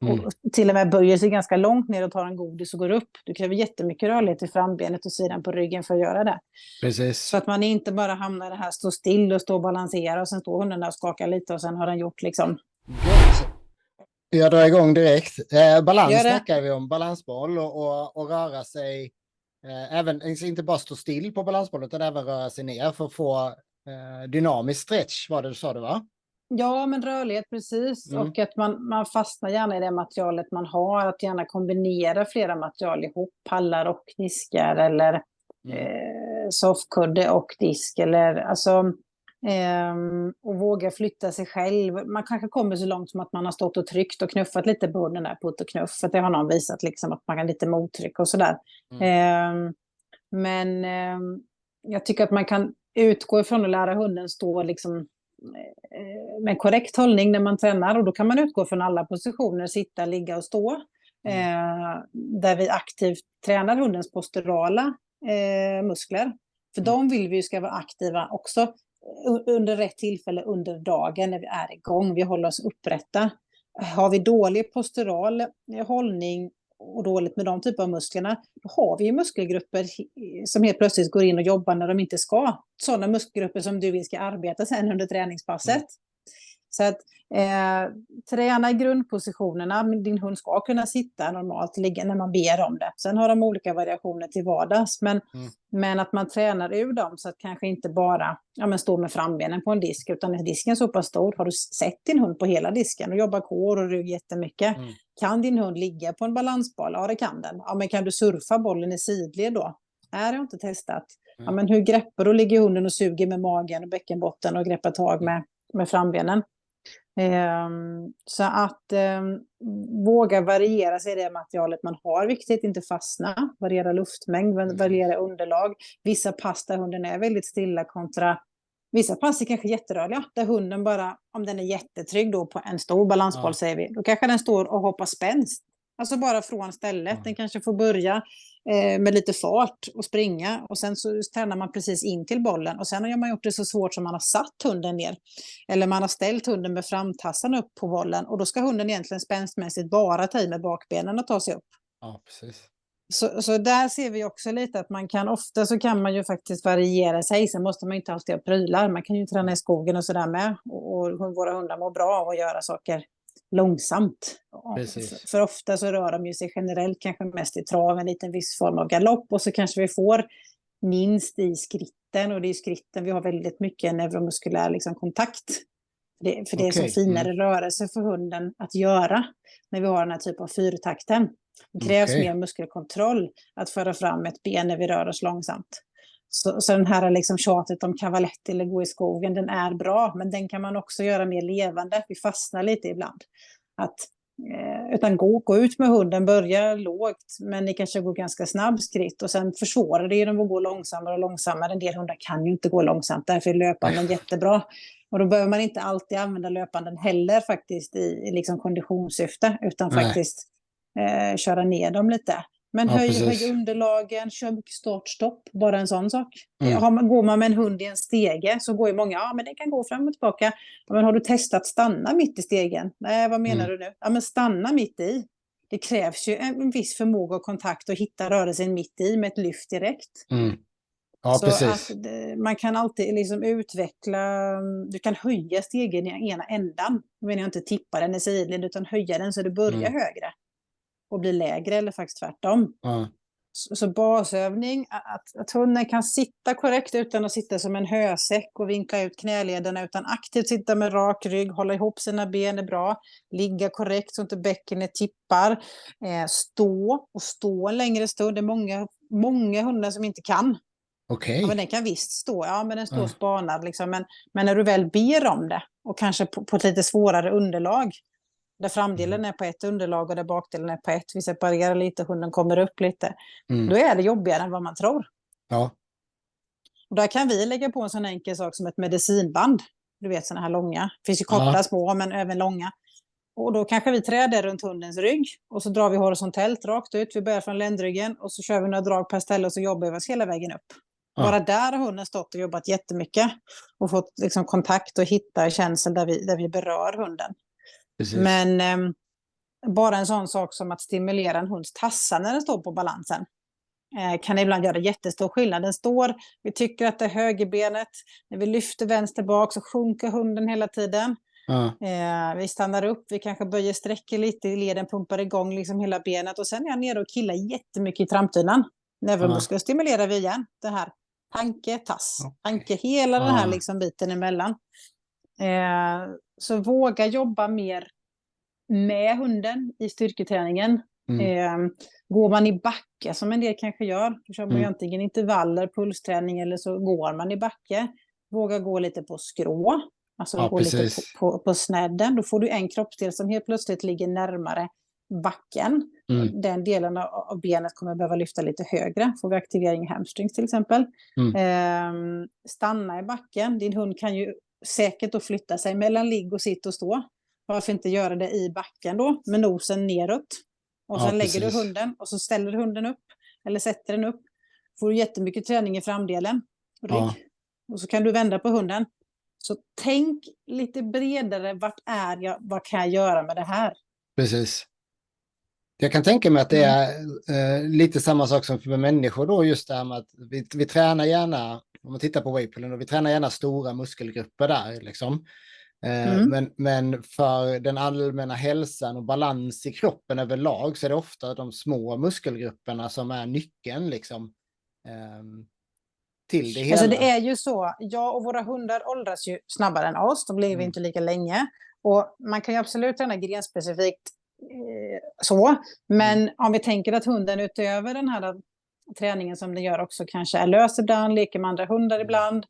till och med böjer sig ganska långt ner och tar en godis och går upp. Du kräver jättemycket rörlighet i frambenet och sidan på ryggen för att göra det. Precis. Så att man inte bara hamnar i det här, stå still och stå och balansera och sen står hunden där och skakar lite och sen har den gjort liksom. Jag drar igång direkt. Balans snackar vi om, balansboll och röra sig. Även inte bara stå still på balansbollen utan även röra sig ner för att få dynamisk stretch, var det du sa det, va? Ja, men rörlighet precis. Och att man fastnar gärna i det materialet man har. Att gärna kombinera flera material ihop. Pallar och diskar eller soffkudde och disk. Eller, alltså, och våga flytta sig själv. Man kanske kommer så långt som att man har stått och tryckt och knuffat lite på den där putt och knuff. För det har någon visat liksom, att man kan lite mottryck och sådär. Men jag tycker att man kan utgå ifrån att lära hunden stå liksom, med korrekt hållning när man tränar. Och då kan man utgå från alla positioner, sitta, ligga och stå. Där vi aktivt tränar hundens posturala muskler. För de vill vi ju ska vara aktiva också under rätt tillfälle under dagen när vi är igång. Vi håller oss upprätta. Har vi dålig postural hållning och dåligt med de typer av musklerna, då har vi ju muskelgrupper som helt plötsligt går in och jobbar när de inte ska. Sådana muskelgrupper som du vill ska arbeta sen under träningspasset. Så att träna i grundpositionerna. Din hund ska kunna sitta normalt, ligga när man ber om det. Sen har de olika variationer till vardags. Men att man tränar ur dem så att kanske inte bara stå med frambenen på en disk. Utan när disken är så pass stor, har du sett din hund på hela disken och jobbar kår och rygg jättemycket. Kan din hund ligga på en balansboll? Ja, det kan den. Ja, men kan du surfa bollen i sidled då? Nej, det har jag inte testat. Ja, men hur greppar du? Ligger hunden och suger med magen och bäckenbotten och greppar tag med frambenen? Så att våga variera sig i det materialet man har, viktigt, inte fastna, variera luftmängd, variera underlag. Vissa pass där hunden är väldigt stilla kontra vissa pass är kanske jätterörliga, där hunden bara, om den är jättetrygg då på en stor balansboll säger vi, då kanske den står och hoppar spänst. Alltså bara från stället. Den kanske får börja med lite fart och springa. Och sen så tränar man precis in till bollen. Och sen har man gjort det så svårt som man har satt hunden ner. Eller man har ställt hunden med framtassan upp på bollen. Och då ska hunden egentligen spänstmässigt bara ta i med bakbenen och ta sig upp. Ja, precis. Så där ser vi också lite att ofta så kan man ju faktiskt variera sig. Sen måste man inte alltid ha prylar. Man kan ju träna i skogen och sådär med. Och våra hundar mår bra av att göra saker långsamt. För ofta så rör de ju sig generellt kanske mest i trav, en liten viss form av galopp, och så kanske vi får minst i skritten, och det är i skritten vi har väldigt mycket neuromuskulär liksom kontakt. För det är så finare rörelse för hunden att göra när vi har den här typen av fyrtakten. Det krävs mer muskelkontroll att föra fram ett ben när vi rör oss långsamt. Så den här liksom tjatet om cavaletti eller gå i skogen, den är bra, men den kan man också göra mer levande. Vi fastnar lite ibland. Utan gå ut med hunden, börja lågt, men ni kanske går ganska snabb skritt, och sen försvårar det genom att gå långsammare och långsammare. En del hundar kan ju inte gå långsamt, därför är löpanden jättebra. Och då behöver man inte alltid använda löpanden heller faktiskt i liksom konditionssyfte, utan faktiskt köra ner dem lite. Men höj underlagen, kör mycket start-stopp, bara en sån sak. Går man med en hund i en stege så går ju många, men den kan gå fram och tillbaka. Men har du testat stanna mitt i stegen? Nej, vad menar du nu? Ja, men stanna mitt i. Det krävs ju en viss förmåga och kontakt att hitta rörelsen mitt i med ett lyft direkt. Ja, så precis. att man kan alltid liksom utveckla, du kan höja stegen i ena ändan. Jag menar inte tippa den i sidled, utan höja den så det börjar högre och blir lägre, eller faktiskt tvärtom. Så basövning, att hunden kan sitta korrekt utan att sitta som en hösäck och vinkla ut knälederna, utan aktivt sitta med rak rygg, hålla ihop sina ben är bra, ligga korrekt så inte bäckenet tippar, stå en längre stund. Det är många hundar som inte kan. Ja, men den kan visst stå, men den står spanad liksom. Men när du väl ber om det, och kanske på ett lite svårare underlag, där framdelen är på ett underlag och där bakdelen är på ett, vi separerar lite, hunden kommer upp lite, då är det jobbigare än vad man tror. Ja. Och där kan vi lägga på en sån enkel sak som ett medicinband. Du vet, såna här långa. Det finns ju korta, små, men även långa. Och då kanske vi träder runt hundens rygg, och så drar vi horisontellt rakt ut. Vi börjar från ländryggen och så kör vi några drag per ställe, och så jobbar vi oss hela vägen upp. Bara där har hunden stått och jobbat jättemycket och fått liksom kontakt och hitta känsel där vi berör hunden. Precis. Men bara en sån sak som att stimulera en hunds tassar när den står på balansen kan ibland göra jättestor skillnad. Den står, vi tycker att det är högerbenet, när vi lyfter vänster bak så sjunker hunden hela tiden. Vi stannar upp, vi kanske böjer, sträcker lite i leden, pumpar igång liksom hela benet, och sen är jag nere och killar jättemycket i trampdynan. Neuromuskel stimulerar vi igen, det här tanke, tass, tanke, hela den här liksom biten emellan. Så våga jobba mer med hunden i styrketräningen. Går man i backe, som en del kanske gör, då kör man ju antingen intervaller, pulsträning, eller så går man i backe. Våga gå lite på skrå, alltså gå lite på snedden. Då får du en kroppsdel som helt plötsligt ligger närmare backen. Den delen av benet kommer behöva lyfta lite högre. Får vi aktivering i hamstrings till exempel. Stanna i backen. Din hund kan ju säkert att flytta sig mellan ligg och sitt och stå. Varför inte göra det i backen då, med nosen neråt. Och sen lägger du hunden, och så ställer du hunden upp, eller sätter den upp. Får du jättemycket träning i framdelen, rygg. Och så kan du vända på hunden. Så tänk lite bredare, vad kan jag göra med det här? Precis. Jag kan tänka mig att det är lite samma sak som för människor då, just det här med att vi tränar gärna, om man tittar på Waypoolen, och vi tränar gärna stora muskelgrupper där liksom. Men för den allmänna hälsan och balans i kroppen överlag så är det ofta de små muskelgrupperna som är nyckeln liksom, till det hela. Alltså det är ju så, jag och våra hundar åldras ju snabbare än oss, de lever inte lika länge, och man kan ju absolut träna grenspecifikt så, men om vi tänker att hunden utöver den här träningen som den gör också kanske är lös ibland, leker med andra hundar ibland,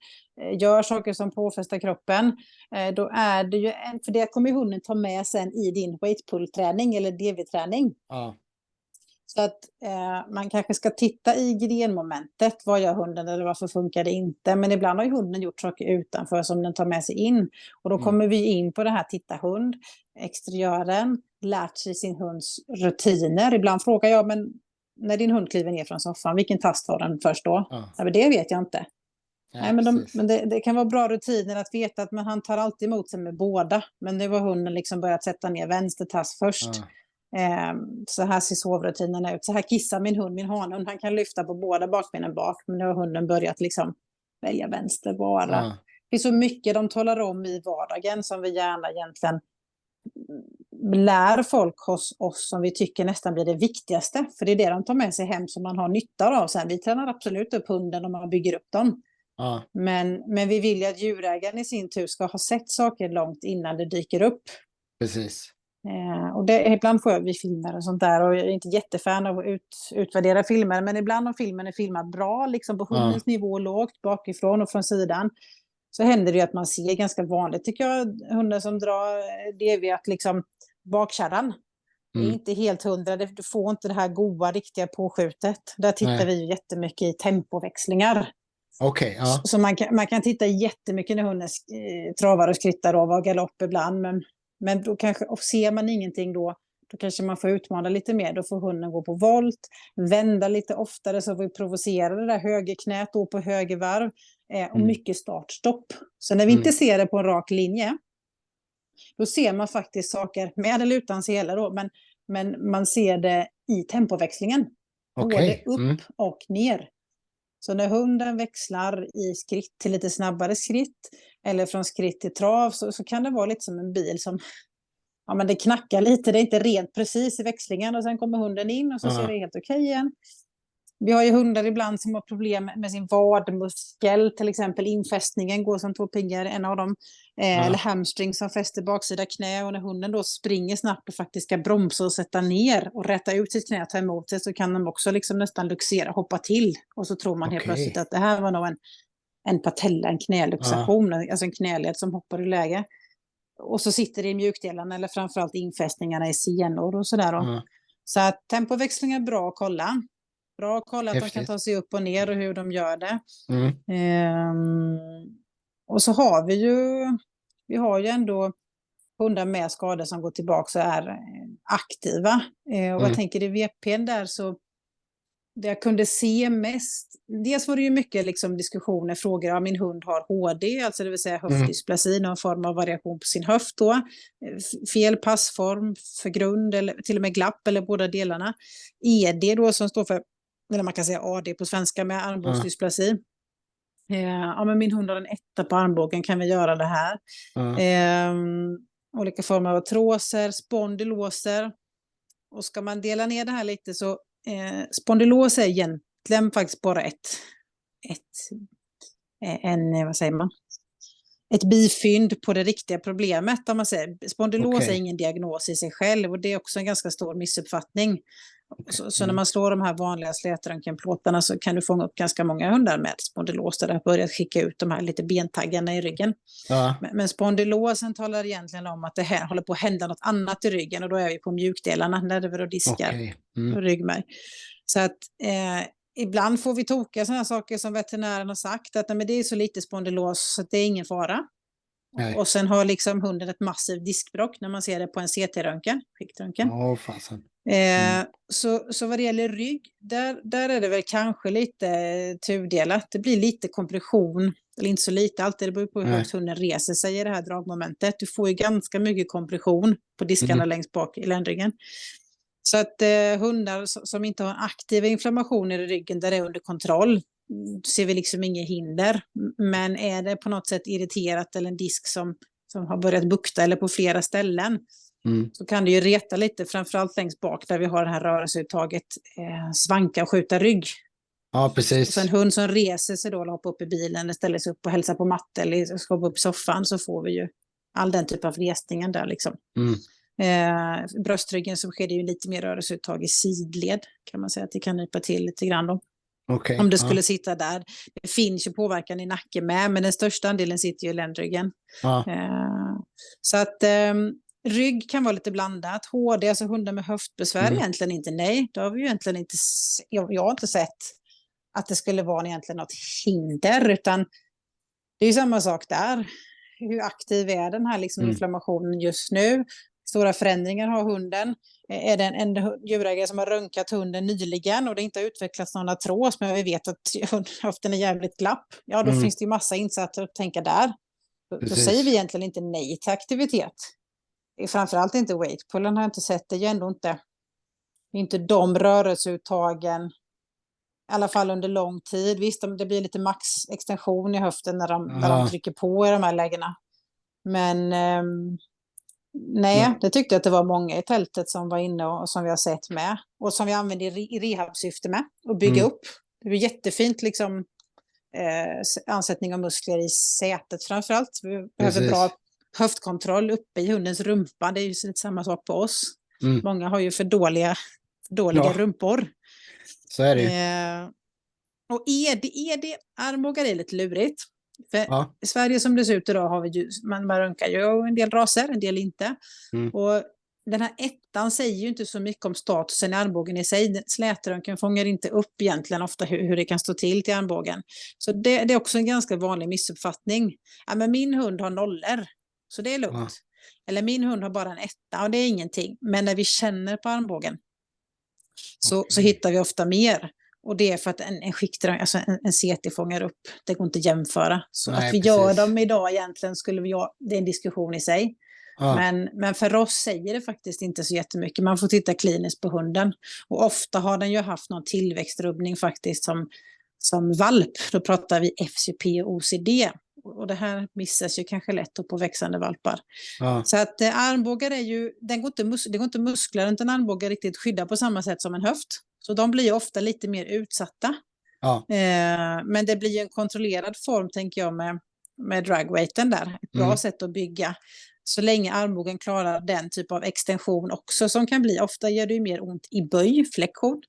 gör saker som påfästar kroppen, då är det ju för det kommer hunden ta med sen i din weightpull-träning eller DV-träning. Så att man kanske ska titta i grenmomentet, vad gör hunden eller varför funkar det inte, men ibland har ju hunden gjort saker utanför som den tar med sig in, och då kommer vi in på det här, titta hund, exteriören, lärt sig sin hunds rutiner. Ibland frågar jag, men när din hund kliver ner från soffan, vilken tast har den först då? Ja, men det vet jag inte. Nej, men det kan vara bra rutiner att veta att han tar alltid emot sig med båda, men nu har hunden liksom börjat sätta ner vänster tass först. Så här ser sovrutinerna ut. Så här kissar min hund, min hanhund, han kan lyfta på båda bakbenen bak, men nu har hunden börjat liksom välja vänster bara. Det är så mycket de talar om i vardagen som vi gärna egentligen lär folk hos oss som vi tycker nästan blir det viktigaste. För det är det de tar med sig hem som man har nytta av. Sen vi tränar absolut upp hunden om man bygger upp dem. Ja. Men vi vill ju att djurägaren i sin tur ska ha sett saker långt innan det dyker upp. Precis. Och ibland får vi filmer och sånt där, och jag är inte jättefan av att utvärdera filmer, men ibland om filmen är filmad bra, liksom på hundens nivå, lågt, bakifrån och från sidan, så händer det ju att man ser ganska vanligt, tycker jag, hundar som drar, det är att liksom bakkärran är inte helt 100, du får inte det här goa, riktiga påskjutet. Där tittar vi ju jättemycket i tempoväxlingar. Okay, ja. Så man kan titta jättemycket när hunden travar och skrittar och var galopp ibland, men då kanske, och ser man ingenting då kanske man får utmana lite mer. Då får hunden gå på volt, vända lite oftare, så vi provocerar det där högerknät då på höger varv, och mycket startstopp. Så när vi inte ser det på en rak linje, då ser man faktiskt saker med eller utan sele då, men man ser det i tempoväxlingen. Okay. Både upp och ner. Så när hunden växlar i skritt till lite snabbare skritt, eller från skritt till trav, så kan det vara lite som en bil som, ja, men det knackar lite, det är inte rent precis i växlingen, och sen kommer hunden in och så ser det helt okej igen. Vi har ju hundar ibland som har problem med sin vadmuskel, till exempel infästningen går som två piggar, en av dem, eller hamstring som fäster baksida knä, och när hunden då springer snabbt och faktiskt ska bromsa och sätta ner och rätta ut sitt knä och ta emot det, så kan de också liksom nästan luxera, hoppa till, och så tror man helt plötsligt att det här var nog en patella, en knäluxation, alltså en knäled som hoppar ur läge. Och så sitter det i mjukdelarna, eller framförallt infästningarna i senor och sådär. Så att tempoväxling är bra att kolla. Bra att kolla att de kan ta sig upp och ner och hur de gör det. Och så har vi har ju ändå hundar med skador som går tillbaka och är aktiva. Och jag tänker i VP:n där, så det jag kunde se mest, dels var det ju mycket liksom diskussioner, frågor om min hund har HD, alltså det vill säga höftdysplasi, någon form av variation på sin höft då, fel passform, för grund eller till och med glapp eller båda delarna. ED då, som står för, eller man kan säga AD på svenska, med armbågsdysplasi. Ja, men min hund har en 1 på armbågen, kan vi göra det här? Olika former av artroser, spondyloser. Och ska man dela ner det här lite, så spondylos är egentligen faktiskt bara ett bifynd på det riktiga problemet, om man säger. Spondylos är ingen diagnos i sig själv, och det är också en ganska stor missuppfattning. Så när man slår de här vanliga slätröntgenplåtarna, så kan du fånga upp ganska många hundar med spondylos, där det har börjat skicka ut de här lite bentaggarna i ryggen. Men spondylosen talar egentligen om att det här håller på att hända något annat i ryggen, och då är vi på mjukdelarna, nerver och diskar och ryggmärg. Så att ibland får vi toka sådana saker som veterinären har sagt, att men det är så lite spondylos så det är ingen fara. Och sen har liksom hunden ett massivt diskbråck när man ser det på en CT-röntgen, skiktröntgen. Så vad det gäller rygg, där är det väl kanske lite tudelat. Det blir lite kompression, eller inte så lite alltid, det beror på hur högt hunden reser sig i det här dragmomentet. Du får ju ganska mycket kompression på diskarna längst bak i ländryggen. Så att hundar som inte har en aktiv inflammation i ryggen, där det är under kontroll, ser vi liksom inga hinder. Men är det på något sätt irriterat, eller en disk som har börjat bukta eller på flera ställen, så kan det ju reta lite, framförallt längst bak där vi har det här rörelseuttaget, svanka och skjuta rygg. Ja, precis. Så en hund som reser sig då, eller hoppar upp i bilen, eller ställer sig upp och hälsar på matte, eller ska upp i soffan, så får vi ju all den typ av resningen där liksom. Bröstryggen, så sker det ju lite mer rörelseuttag i sidled, kan man säga, att det kan nypa till lite grann då. Om det skulle sitta där. Det finns ju påverkan i nacken med, men den största andelen sitter ju i ländryggen. Så att rygg kan vara lite blandat. HD, alltså hundar med höftbesvär, egentligen inte, nej. Då har vi ju egentligen inte, jag har inte sett att det skulle vara egentligen något hinder, utan det är ju samma sak där. Hur aktiv är den här liksom inflammationen just nu? Stora förändringar har hunden. Är det en djurägare som har röntgat hunden nyligen och det inte har utvecklats någon artros, men vi vet att höften är jävligt glapp, ja då finns det ju massa insatser att tänka där. Då säger vi egentligen inte nej till aktivitet. Framförallt inte weightpullen, har jag inte sett. Det är ju ändå inte de rörelseuttagen, i alla fall under lång tid. Visst, det blir lite maxextension i höften när de trycker på i de här lägena. Men Nej, det tyckte jag att det var många i tältet som var inne och som vi har sett med. Och som vi använder i rehabsyfte med. Och bygga upp. Det är jättefint liksom ansättning av muskler i sätet framförallt. Vi behöver bra höftkontroll uppe i hundens rumpa. Det är ju lite samma sak på oss. Många har ju för dåliga rumpor. Så är det ju. Och armbågar är lite lurigt. För i Sverige som det ser ut idag har vi ju, man röntgar ju en del raser, en del inte. Och den här ettan säger ju inte så mycket om statusen i armbågen i sig. Slätröntgen fångar inte upp egentligen ofta hur det kan stå till armbågen. Så det är också en ganska vanlig missuppfattning. Ja, men min hund har nollor, så det är lugnt. Eller min hund har bara en etta och det är ingenting. Men när vi känner på armbågen så hittar vi ofta mer. Och det är för att en skiktröntgen, alltså en CT fångar upp. Det går inte att jämföra. Så att vi gör dem idag egentligen det är en diskussion i sig. Men för oss säger det faktiskt inte så jättemycket. Man får titta kliniskt på hunden. Och ofta har den ju haft någon tillväxtrubbning faktiskt som valp. Då pratar vi FCP och OCD. Och det här missas ju kanske lätt på växande valpar. Så att armbågar är ju, det går inte muskler runt en armbåge riktigt skydda på samma sätt som en höft. Så de blir ju ofta lite mer utsatta. Men det blir ju en kontrollerad form tänker jag med dragweighten där. Ett bra sätt att bygga. Så länge armbågen klarar den typ av extension också som kan bli. Ofta gör det ju mer ont i böj, flexion.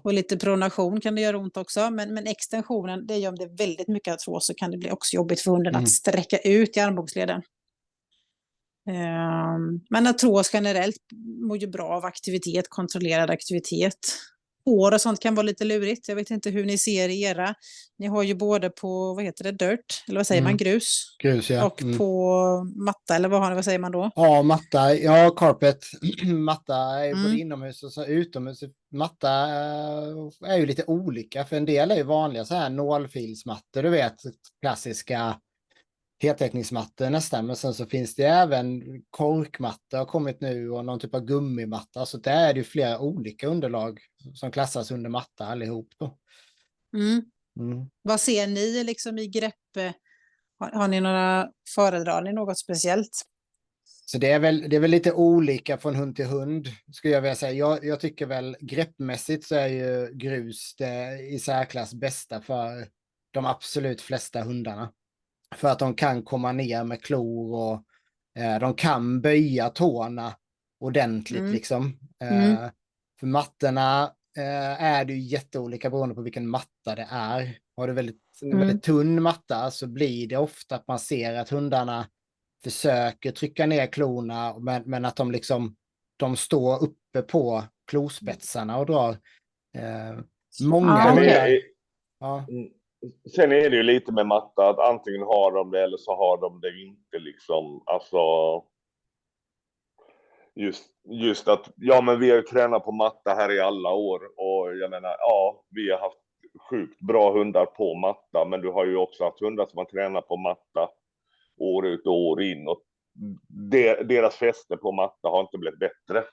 Och lite pronation kan det göra ont också. Men extensionen, det gör om det är väldigt mycket artros så kan det bli också jobbigt för hunden att sträcka ut i armbågsleden. Men artros generellt mår ju bra av aktivitet, kontrollerad aktivitet. Hår och sånt kan vara lite lurigt. Jag vet inte hur ni ser i era. Ni har ju både på, vad heter det, dirt, eller vad säger man, grus? Grus, ja. Och på matta, eller vad säger man då? Ja, matta, carpet. Matta är både inomhus och så utomhus. Matta är ju lite olika, för en del är ju vanliga så här nålfilsmattor, du vet, klassiska heltäckningsmattor nästan, men sen så finns det även korkmatta har kommit nu och någon typ av gummimatta, så där är det ju flera olika underlag som klassas under matta allihop då. Vad ser ni liksom i grepp? Har ni föredrar ni något speciellt? Så det är väl lite olika från hund till hund, skulle jag vilja säga. Jag tycker väl greppmässigt så är ju grus det i särklass bästa för de absolut flesta hundarna. För att de kan komma ner med klor och de kan böja tårna ordentligt liksom. För mattorna är det ju jätteolika beroende på vilken matta det är. Har du väldigt tunn matta så blir det ofta att man ser att hundarna försöker trycka ner klorna men att de står uppe på klospetsarna och drar. Många hundar. Sen är det ju lite med matta att antingen har de det eller så har de det inte liksom. Alltså just att men vi har tränat på matta här i alla år och jag menar vi har haft sjukt bra hundar på matta, men du har ju också haft hundar som har tränat på matta år ut och år in och deras fäste på matta har inte blivit bättre.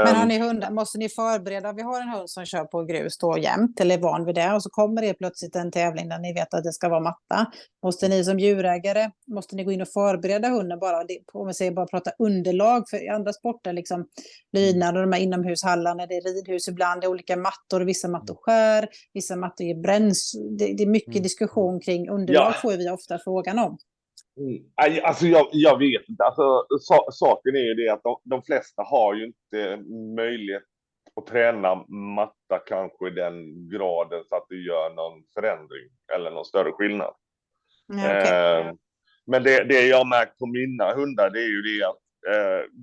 Men har ni hundar, måste ni förbereda? Vi har en hund som kör på grus då jämt eller är van vid det och så kommer det plötsligt en tävling där ni vet att det ska vara matta. Måste ni som djurägare, måste ni gå in och förbereda hunden bara, om vi säger bara prata underlag för i andra sporter liksom lydnad och de här inomhushallarna, det är ridhus ibland, det är olika mattor, vissa mattor skär, vissa mattor ger bränns. Det är mycket diskussion kring underlag får vi ofta frågan om. Alltså jag vet inte. Alltså, saken är ju det att de flesta har ju inte möjlighet att träna matta kanske i den graden så att det gör någon förändring eller någon större skillnad. Men det jag har märkt på mina hundar det är ju det att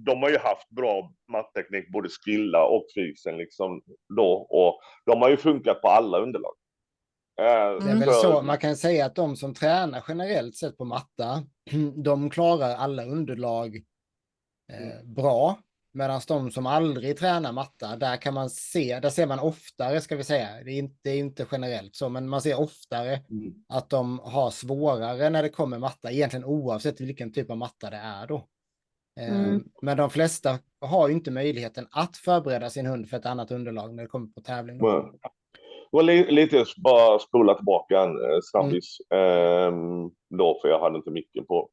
de har ju haft bra matteknik både skilla och fysen liksom då, och de har ju funkat på alla underlag. Det är väl så man kan säga att de som tränar generellt sett på matta, de klarar alla underlag bra, medan de som aldrig tränar matta, där ser man oftare, ska vi säga, det är inte generellt så, men man ser oftare att de har svårare när det kommer matta, egentligen oavsett vilken typ av matta det är då. Men de flesta har ju inte möjligheten att förbereda sin hund för ett annat underlag när det kommer på tävling. Och lite bara spola tillbaka en snabbis då, för jag hade inte micken på.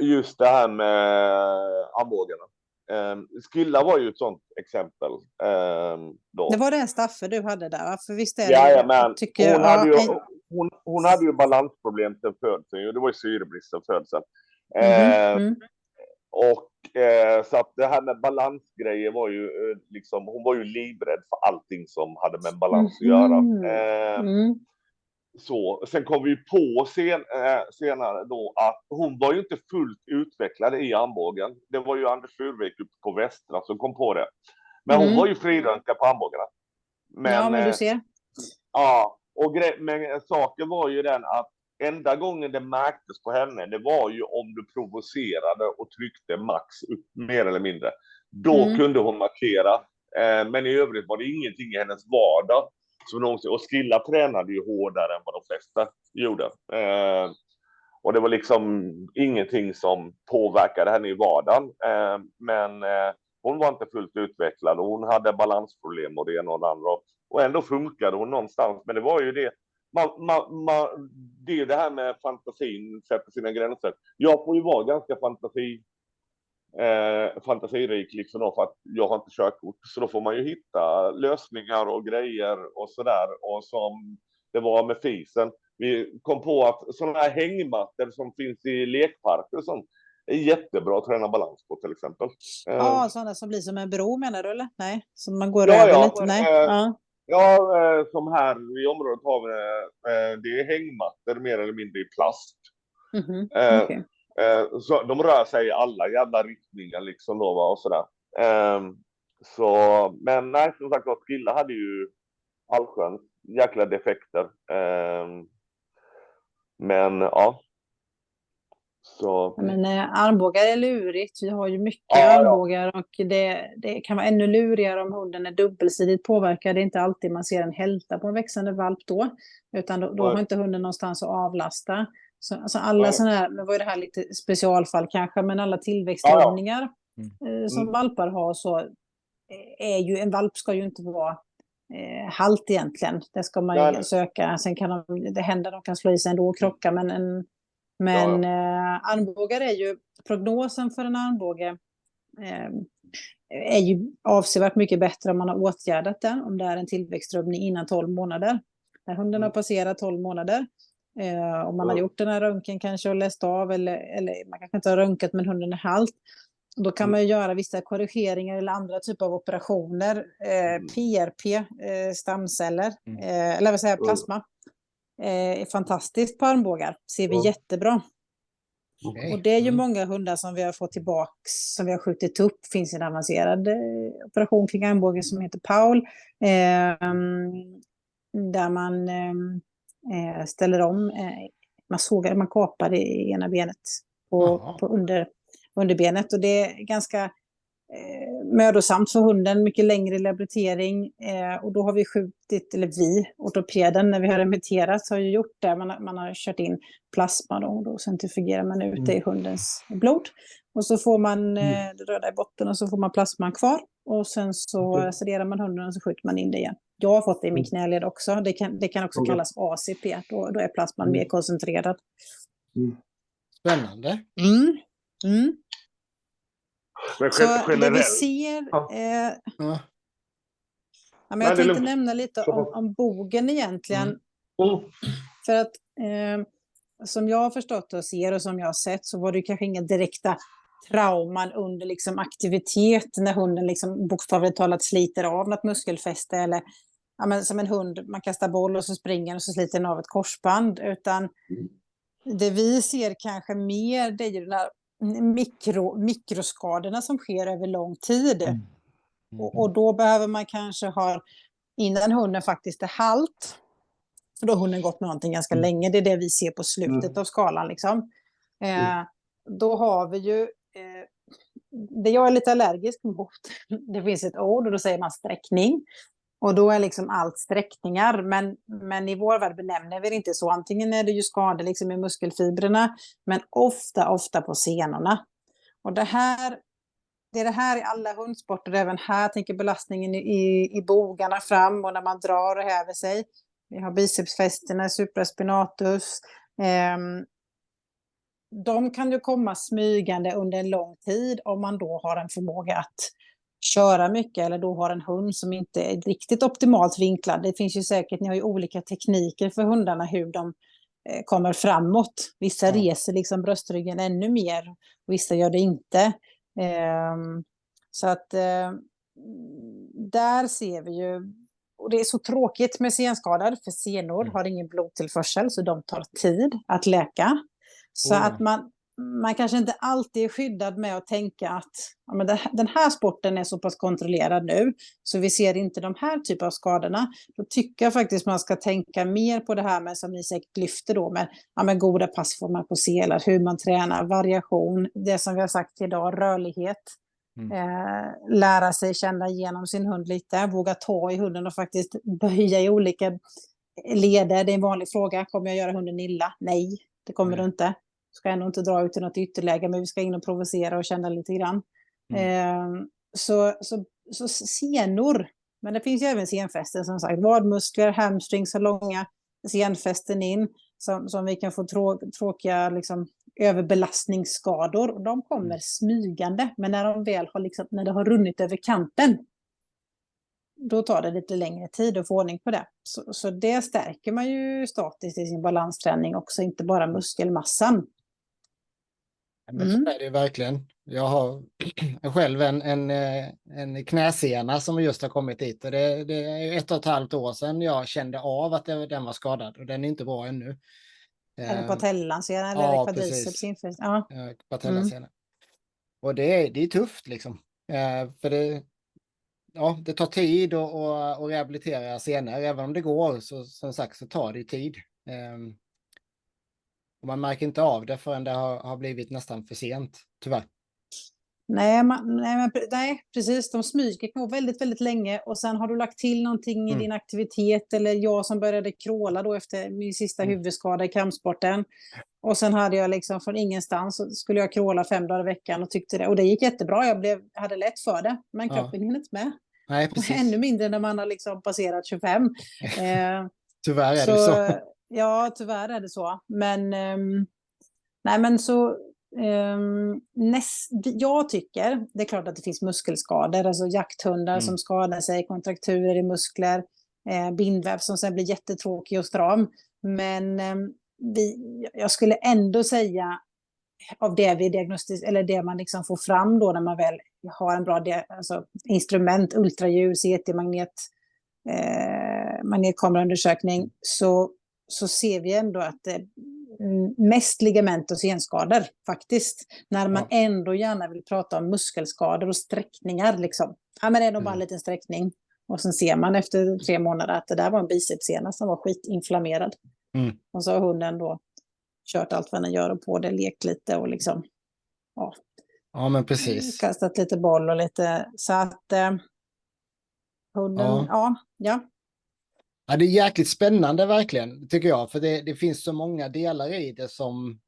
just det här med armbågarna. Skilla var ju ett sånt exempel. Då. Det var det Staffe du hade där, för visst är det ja, men tycker hon hade ju balansproblem till födseln. Det var ju syrebrist till födseln. Och så att det här med balansgrejer var ju liksom, hon var ju livrädd för allting som hade med balans att göra. Så, sen kom vi på senare då att hon var ju inte fullt utvecklad i armbågen. Det var ju Anders Furvik uppe på Västra som kom på det. Men hon var ju friröntgad på armbågarna. Men du ser. Ja, men saken var ju den att enda gången det märktes på henne, det var ju om du provocerade och tryckte max upp mer eller mindre. Då kunde hon markera. Men i övrigt var det ingenting i hennes vardag. Och Skilla tränade ju hårdare än vad de flesta gjorde. Och det var liksom ingenting som påverkade henne i vardagen. Men hon var inte fullt utvecklad och hon hade balansproblem och det ena och det andra. Och ändå funkade hon någonstans. Men det var ju det. Det är det här med fantasin, sätter sina gränser. Jag får ju vara ganska fantasirik liksom då, för att jag har inte körkort, så då får man ju hitta lösningar och grejer och sådär. Och som det var med fisen, vi kom på att sådana här hängmattor som finns i lekparker och sånt är jättebra att träna balans på till exempel. Ja, sådana som blir som en bro menar du eller? Nej, som man går över lite? Nej. Som här i området har vi det är hängmattor mer eller mindre i plast. Okay. Så de rör sig i alla jävla riktningar liksom då, och sådär. Så, men nej, som sagt att Skilla hade ju allsköns jäkla defekter. Men ja. Så. Men armbågar är lurigt. Vi har ju mycket armbågar och det kan vara ännu lurigare om hunden är dubbelsidigt påverkad. Det är inte alltid man ser en hälta på en växande valp då. Utan då har inte hunden någonstans att avlasta. Så alltså alla sådana här, nu var ju det här lite specialfall kanske, men alla tillväxtövningar som valpar har, så är ju, en valp ska ju inte vara halt egentligen. Det ska man ju söka. Sen kan det hända de kan slå i sig ändå och krocka, men armbågar är ju, prognosen för en armbåge är ju avsevärt mycket bättre om man har åtgärdat den, om det är en tillväxtrubbning innan 12 månader. När hunden har passerat 12 månader, om man har gjort den här röntgen kanske och läst av, eller man kanske inte har röntgat men hunden är halt, då kan man ju göra vissa korrigeringar eller andra typer av operationer. PRP, stamceller, eller vad säger jag, plasma. Är fantastiskt på armbågar. Ser vi jättebra. Och det är ju många hundar som vi har fått tillbaka, som vi har skjutit upp. Finns en avancerad operation kring armbågen som heter Paul. Där man ställer om, man kapar det ena benet på underbenet. Och det är ganska mödosamt för hunden, mycket längre rehabilitering, och då har vi skjutit, eller ortopeden när vi har remitterat har ju gjort det, man har kört in plasma då, och då centrifugerar man ut det i hundens blod och så får man det röda i botten och så får man plasman kvar och sen så sederar man hunden och så skjuter man in det igen. Jag har fått det i min knäled också, det kan också kallas ACP, då är plasman mer koncentrerad. Spännande. Så det vi ser... men jag tänkte nämna lite om bogen egentligen. För att som jag har förstått och ser och som jag har sett, så var det kanske inga direkta trauman under liksom aktivitet när hunden liksom bokstavligt talat sliter av något muskelfäste, eller som en hund, man kastar boll och så springer och så sliter den av ett korsband, utan det vi ser kanske mer, det är ju den här mikroskadorna som sker över lång tid. Och då behöver man kanske ha, innan hunden faktiskt är halt, för då har hunden gått med någonting ganska länge, det är det vi ser på slutet av skalan liksom. Då har vi ju det jag är lite allergisk mot, det finns ett ord och då säger man sträckning. Och då är liksom allt sträckningar, men i vår värld benämner vi det inte så. Antingen är det ju skador liksom i muskelfibrerna, men ofta på senorna. Och det är det här i alla hundsporter, även här tänker belastningen i bogarna fram och när man drar och häver sig. Vi har bicepsfästena, supraspinatus. de kan ju komma smygande under en lång tid om man då har en förmåga att köra mycket eller då har en hund som inte är riktigt optimalt vinklad. Det finns ju säkert, ni har ju olika tekniker för hundarna hur de kommer framåt. Vissa reser liksom bröstryggen ännu mer och vissa gör det inte. Så att där ser vi ju, och det är så tråkigt med senskador, för senor har ingen blodtillförsel så de tar tid att läka. Så att man kanske inte alltid är skyddad med att tänka att ja, men den här sporten är så pass kontrollerad nu så vi ser inte de här typer av skadorna. Då tycker jag faktiskt man ska tänka mer på det här med, som ni säkert lyfter då, med goda passformer på selar, hur man tränar, variation, det som vi har sagt idag, rörlighet. Lära sig känna igenom sin hund lite, våga ta i hunden och faktiskt böja i olika leder. Det är en vanlig fråga, kommer jag göra hunden illa? Nej, det kommer du inte. Ska ändå inte dra ut i något ytterläge, men vi ska in och provocera och känna lite grann. Så senor, men det finns ju även senfästen som sagt, vadmuskler, hamstrings och långa senfästen in som vi kan få tråkiga liksom, överbelastningsskador. Och de kommer smygande, men när de väl har, liksom, när det har runnit över kanten, då tar det lite längre tid att få ordning på det. Så det stärker man ju statiskt i sin balansträning också, inte bara muskelmassan. Men så är det verkligen. Jag har själv en knäsena som just har kommit dit. Och det är 1,5 år sedan jag kände av att den var skadad. Och den är inte bra ännu. Är det patellasena eller kvadriceps? Ja, patellasena. Och det är tufft liksom. För det tar tid att rehabilitera senor. Även om det går så som sagt så tar det tid. Och man märker inte av det förrän det har blivit nästan för sent, tyvärr. Nej, precis. De smyger kan gå väldigt, väldigt länge och sen har du lagt till någonting i din aktivitet, eller jag som började kråla då efter min sista huvudskada i kampsporten. Och sen hade jag liksom från ingenstans så skulle jag kråla 5 dagar i veckan och tyckte det. Och det gick jättebra, hade lätt för det, men kroppen hinner inte med. Nej, precis. Och ännu mindre när man har liksom passerat 25. Tyvärr är det så. Ja, tyvärr är det så. Men jag tycker, det är klart att det finns muskelskador, alltså jakthundar som skadar sig, kontrakturer i muskler, bindväv som sen blir jättetråkig och stram. Men jag skulle ändå säga av det vi diagnostiserar, eller det man liksom får fram då när man väl har en bra instrument, ultraljud, CT-magnet, magnetkameraundersökning, så ser vi ändå att det mest ligament och senskador faktiskt. När man ändå gärna vill prata om muskelskador och sträckningar liksom. Ja, men det är nog bara en liten sträckning. Och sen ser man efter 3 månader att det där var en bicepssena som var skitinflammerad. Och så har hunden då kört allt vad den gör och på det, lekt lite och liksom ja men precis. Kastat lite boll och lite så att hunden, ja. Ja, det är jäkligt spännande verkligen, tycker jag. För det finns så många delar i det som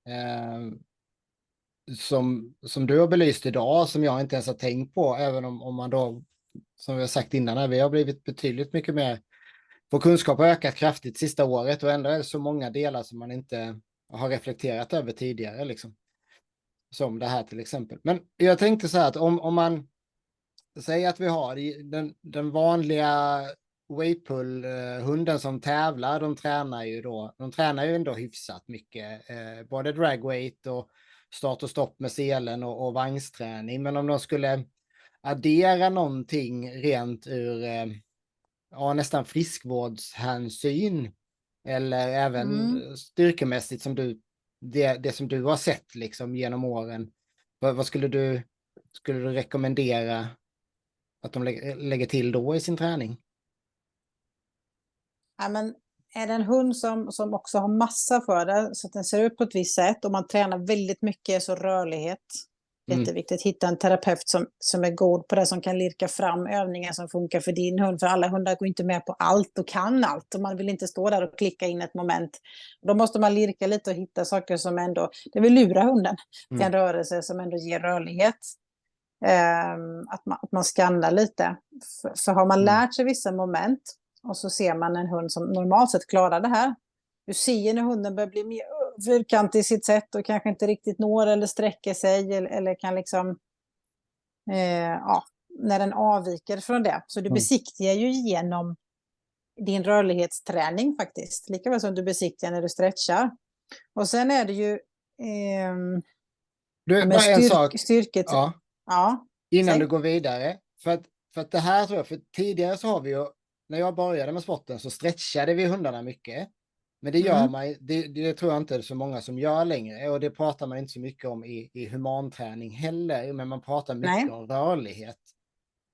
du har belyst idag, som jag inte ens har tänkt på. Även om man då, som vi har sagt innan, vi har blivit betydligt mycket mer. Vår kunskap har ökat kraftigt sista året och ändå är det så många delar som man inte har reflekterat över tidigare. Liksom. Som det här till exempel. Men jag tänkte så här att om man säger att vi har den vanliga Weipull-hunden som tävlar, de tränar ju ändå hyfsat mycket. Både dragweight och start och stopp med selen och vagnsträning. Men om de skulle addera någonting rent ur nästan friskvårdshänsyn eller även styrkemässigt som det som du har sett liksom genom åren. Vad skulle du rekommendera att de lägger till då i sin träning? Ja, men är det en hund som också har massa för det, så att den ser ut på ett visst sätt och man tränar väldigt mycket, så rörlighet. Jätteviktigt. Hitta en terapeut som är god på det, som kan lirka fram övningar som funkar för din hund. För alla hundar går inte med på allt och kan allt. Och man vill inte stå där och klicka in ett moment. Då måste man lirka lite och hitta saker som ändå, det vill lura hunden. Det är en rörelse som ändå ger rörlighet. Att man skannar lite. För har man lärt sig vissa moment och så ser man en hund som normalt sett klarar det här. Du ser när hunden börjar bli mer fyrkantig i sitt sätt och kanske inte riktigt når eller sträcker sig eller kan liksom, när den avviker från det. Så du besiktigar ju igenom din rörlighetsträning faktiskt, lika väl som du besiktigar när du stretchar. Och sen är det ju bara en sak. Ja, innan du går vidare. För att det här tror jag, för tidigare så har vi ju, när jag började med sporten så stretchade vi hundarna mycket. Men det gör man, det tror jag inte är så många som gör längre. Och det pratar man inte så mycket om i humanträning heller. Men man pratar mycket om rörlighet.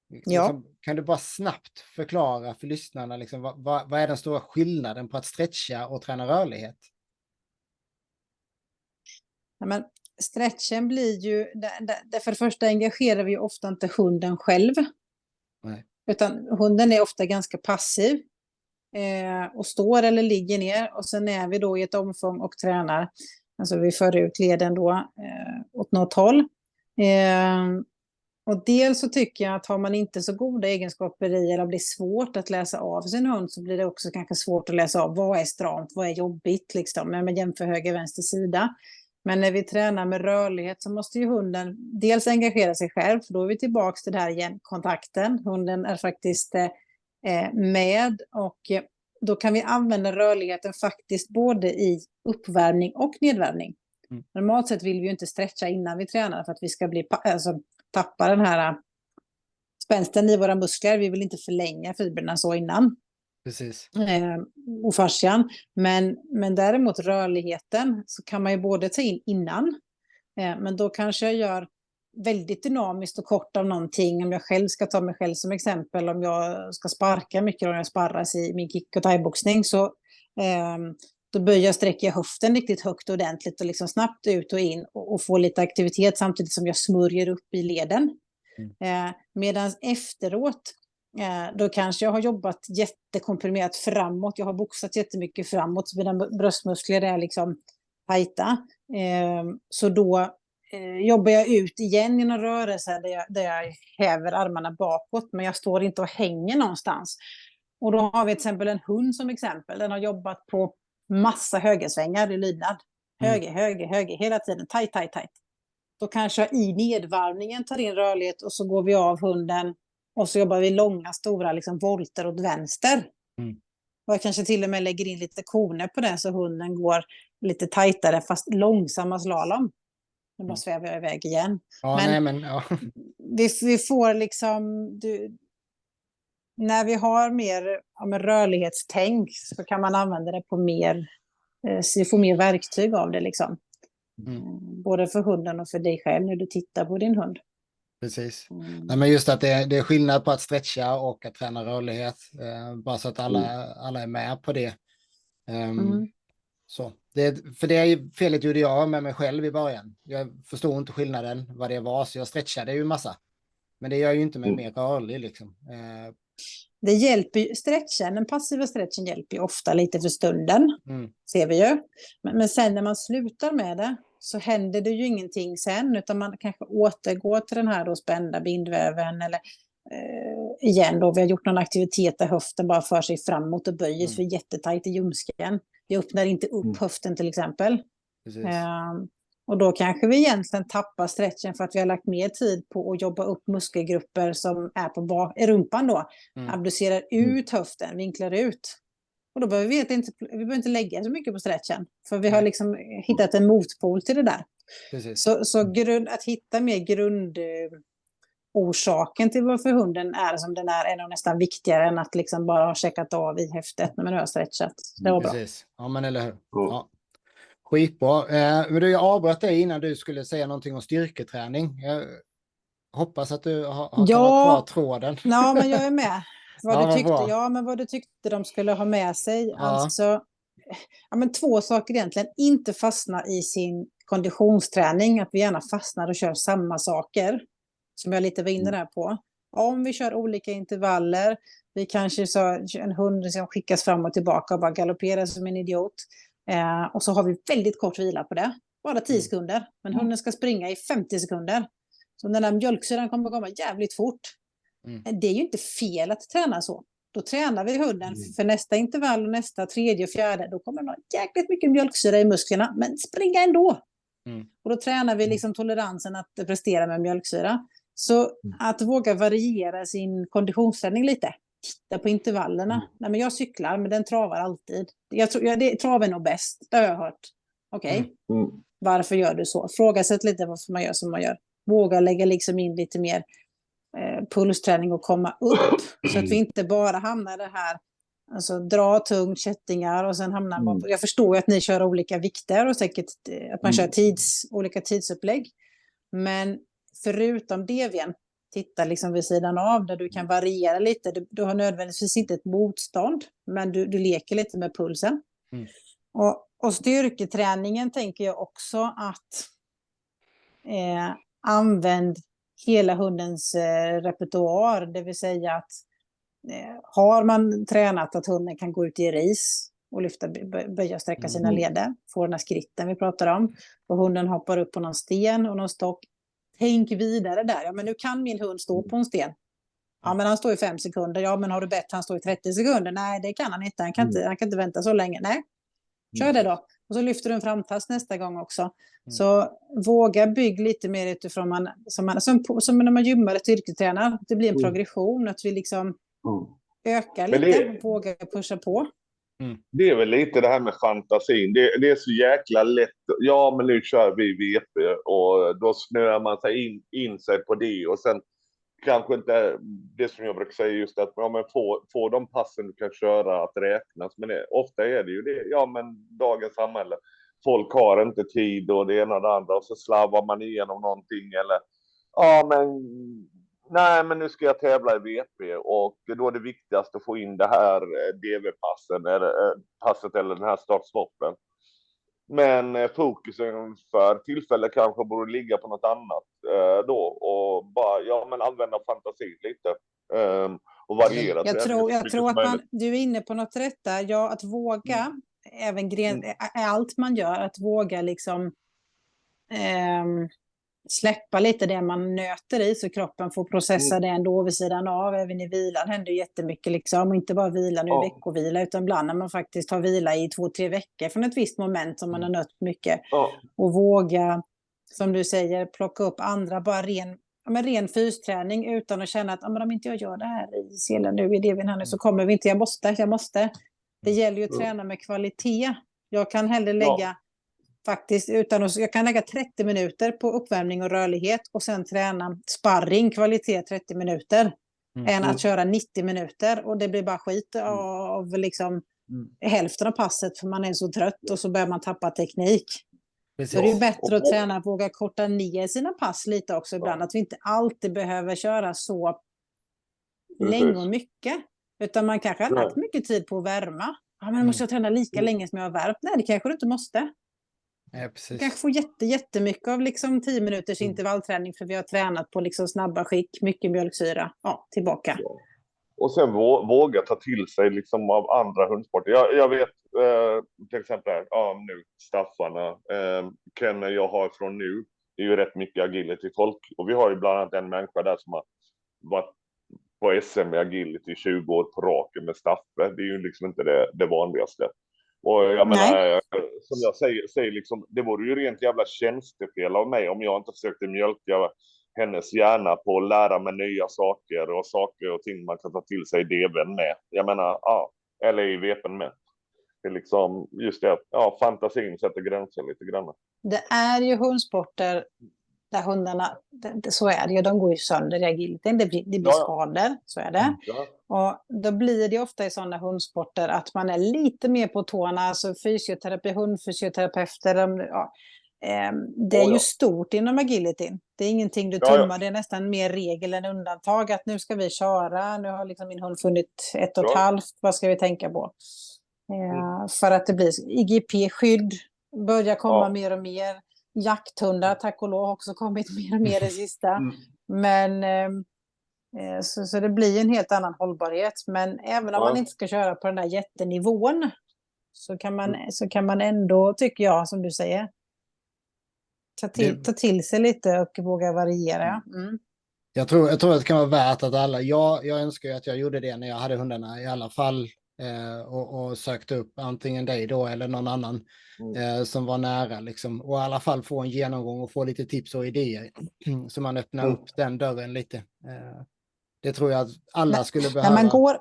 Liksom, kan du bara snabbt förklara för lyssnarna liksom, vad är den stora skillnaden på att stretcha och träna rörlighet? Ja, men stretchen blir ju, för det första engagerar vi ju ofta inte hunden själv. Nej. Utan hunden är ofta ganska passiv. Och står eller ligger ner. Och sen är vi då i ett omfång och tränar. Alltså vi för ut leden då åt något håll. Och dels så tycker jag att har man inte så goda egenskaper i eller blir svårt att läsa av sin hund, så blir det också kanske svårt att läsa av vad är stramt, vad är jobbigt liksom, när man jämför höger och vänster sida. Men när vi tränar med rörlighet så måste ju hunden dels engagera sig själv, för då är vi tillbaka till det här igen, kontakten. Hunden är faktiskt med, och då kan vi använda rörligheten faktiskt både i uppvärmning och nedvärmning. Normalt sett vill vi ju inte stretcha innan vi tränar för att vi ska tappa den här spänsten i våra muskler. Vi vill inte förlänga fibrerna så innan. Precis. Och fascian. Men däremot rörligheten så kan man ju både ta in innan. Men då kanske jag gör väldigt dynamiskt och kort av någonting. Om jag själv ska ta mig själv som exempel. Om jag ska sparka mycket, om jag sparras i min kick- och thaiboxning, så då börjar jag sträcka höften riktigt högt och ordentligt och liksom snabbt ut och in och få lite aktivitet samtidigt som jag smörjer upp i leden. Medan efteråt, då kanske jag har jobbat jättekomprimerat framåt. Jag har boxat jättemycket framåt, så mina bröstmuskler är liksom tajta. Så då jobbar jag ut igen i någon rörelse där jag häver armarna bakåt, men jag står inte och hänger någonstans. Och då har vi till exempel en hund som exempel. Den har jobbat på massa högersvängar i lydnad. Höger, hela tiden. Tight. Då kanske jag i nedvarvningen tar in rörlighet och så går vi av hunden och så jobbar vi långa, stora liksom volter åt vänster. Och jag kanske till och med lägger in lite koner på den så hunden går lite tajtare fast långsamma slalom. Nu bara svävar jag iväg igen. Vi får liksom... När vi har mer rörlighetstänk så kan man använda det på mer, så vi får mer verktyg av det liksom. Både för hunden och för dig själv när du tittar på din hund. Precis. Nej, men just att det är skillnad på att stretcha och att träna rörlighet. Bara så att alla är med på det. Så. För det är ju felet gjorde jag med mig själv i början. Jag förstod inte skillnaden vad det var, så jag stretchade ju massa. Men det gör ju inte mig mer rörlig liksom. Det hjälper stretchen, den passiva stretchen hjälper ju ofta lite för stunden, ser vi ju. Men sen när man slutar med det så händer det ju ingenting sen, utan man kanske återgår till den här då spända bindväven eller igen då vi har gjort någon aktivitet där höften bara för sig framåt och böjer för jättetajt i ljumsken. Vi öppnar inte upp höften till exempel. Och då kanske vi egentligen tappar stretchen för att vi har lagt mer tid på att jobba upp muskelgrupper som är på rumpan då. Abducerar ut höften, vinklar ut. Och då behöver vi behöver inte lägga så mycket på stretchen. För vi har liksom hittat en motpol till det där. Så att hitta mer grundorsaken till varför hunden är som den är nog nästan viktigare än att liksom bara ha checkat av i häftet när man har stretchat. Det var bra. Precis. Ja, men eller hur. Ja. Skitbra. Men jag avbröt dig innan du skulle säga någonting om styrketräning. Jag hoppas att du har kvar tråden. Ja, men jag är med. Vad du tyckte de skulle ha med sig. Ja. Alltså, två saker egentligen. Inte fastna i sin konditionsträning. Att vi gärna fastnar och kör samma saker. Som jag lite var inne där på. Om vi kör olika intervaller. Vi kanske en hund som skickas fram och tillbaka och bara galopperar som en idiot. Och så har vi väldigt kort vila på det. Bara 10 sekunder. Men hunden ska springa i 50 sekunder. Så den där mjölksyran kommer komma jävligt fort. Det är ju inte fel att träna så. då tränar vi hunden för nästa intervall och nästa, tredje och fjärde. Då kommer det ha jäkligt mycket mjölksyra i musklerna, men springa ändå. Och då tränar vi liksom toleransen att prestera med mjölksyra. Så att våga variera sin konditionsträning lite. Titta på intervallerna. Nej, men jag cyklar, men den travar alltid. Trav är nog bäst, det har jag hört. Okej. Varför gör du så? Frågasätt lite varför man gör som man gör. Våga lägga liksom in lite mer pulsträning och komma upp. Så att vi inte bara hamnar i det här, alltså dra tungt, kättingar och sen hamnar man på, jag förstår ju att ni kör olika vikter och säkert att man kör olika tidsupplägg. Men förutom DV:n, titta liksom vid sidan av där du kan variera lite. Du har nödvändigtvis inte ett motstånd, men du leker lite med pulsen. Och styrketräningen tänker jag också att använd hela hundens repertoar. Det vill säga att har man tränat att hunden kan gå ut i ris och lyfta, böja och sträcka sina leder, få den här skritten vi pratar om, och hunden hoppar upp på någon sten och någon stock. Tänk vidare där. Ja, men nu kan min hund stå på en sten. Ja, men han står i 5 sekunder. Ja, men har du bett han står i 30 sekunder? Nej, det kan han inte. Han kan inte vänta så länge. Nej, kör det då. Och så lyfter du en framtast nästa gång också. Så våga bygga lite mer utifrån som när man gymmar och styrketränar. Det blir en progression. Att vi liksom ökar lite och vågar pusha på. Det är väl lite det här med fantasin. Det är så jäkla lätt. Ja, men nu kör vi VP och då snöar man sig in sig på det. Och sen kanske inte det som jag brukar säga, just att ja, men få de passen du kan köra att räknas. Men ofta är det ju det. Ja, men dagens samhälle. Folk har inte tid och det ena och det andra. Och så slarvar man igenom någonting. Eller ja, men nej, men nu ska jag tävla i VP och då är det viktigast att få in det här DV-passen eller passet eller den här startsloppen. Men fokusen för tillfället kanske borde ligga på något annat då och bara använda fantasi lite och variera. Jag tror att du är inne på något rätt där. Ja, att våga även allt man gör, att våga liksom släppa lite det man nöter i så kroppen får processa det ändå vid sidan av. Även i vilan händer jättemycket liksom. Och inte bara vila nu veckovila utan ibland när man faktiskt har vila i 2-3 veckor från ett visst moment som man har nött mycket. Och våga, som du säger, plocka upp andra, bara ren fysträning utan att känna att om inte jag gör det här i selen nu i DV:n här nu så kommer vi inte, jag måste. Det gäller ju att träna med kvalitet. Jag kan hellre lägga faktiskt jag kan lägga 30 minuter på uppvärmning och rörlighet och sen träna sparring, kvalitet 30 minuter än att köra 90 minuter och det blir bara skit av liksom hälften av passet för man är så trött och så börjar man tappa teknik. Så det är bättre att träna, våga korta ner sina pass lite också ibland, att vi inte alltid behöver köra så länge och mycket, utan man kanske har lagt mycket tid på att värma. Ja, men måste jag träna lika länge som jag har värmt? Nej, det kanske du inte måste. Ja, precis. Du kanske får jättemycket av liksom 10 minuters intervallträning för vi har tränat på liksom snabba skick, mycket mjölksyra. Ja, tillbaka. Ja. Och sen våga ta till sig liksom av andra hundsporter. Jag vet till exempel nu staffarna. Kenner jag har från nu är ju rätt mycket agility folk. Och vi har ju bland annat en människa där som har varit på SM i agility 20 år på raken med Staffe. Det är ju liksom inte det vanligaste. Och jag menar, som jag säger liksom, det vore ju rent jävla tjänstefel av mig om jag inte försökte mjölka hennes hjärna på att lära mig nya saker och ting man kan ta till sig i DV:n med. Jag menar, eller i VP:n med. Det är liksom just det, fantasin sätter gränser lite grann. Det är ju hundsporter där hundarna, så är det ju, de går ju sönder i agilityn, det blir skador, så är det. Ja. Och då blir det ofta i sådana hundsporter att man är lite mer på tårna, alltså fysioterapi, hundfysioterapeuter, det är ju stort inom agilityn. Det är ingenting du tummar, det är nästan mer regel än undantag, att nu ska vi köra, nu har liksom min hund funnit 1,5, vad ska vi tänka på? För att det blir IGP-skydd, börjar komma mer och mer. Jakthundar, tack och lov, har också kommit mer och mer det sista. Men så det blir en helt annan hållbarhet. Men även om man inte ska köra på den där jättenivån så kan man ändå, tycker jag, som du säger, ta till sig lite och våga variera. Jag tror att det kan vara värt att alla, jag önskar ju att jag gjorde det när jag hade hundarna i alla fall, och sökte upp antingen dig då eller någon annan som var nära liksom, och i alla fall få en genomgång och få lite tips och idéer så man öppnar upp den dörren lite. Det tror jag att alla skulle behöva.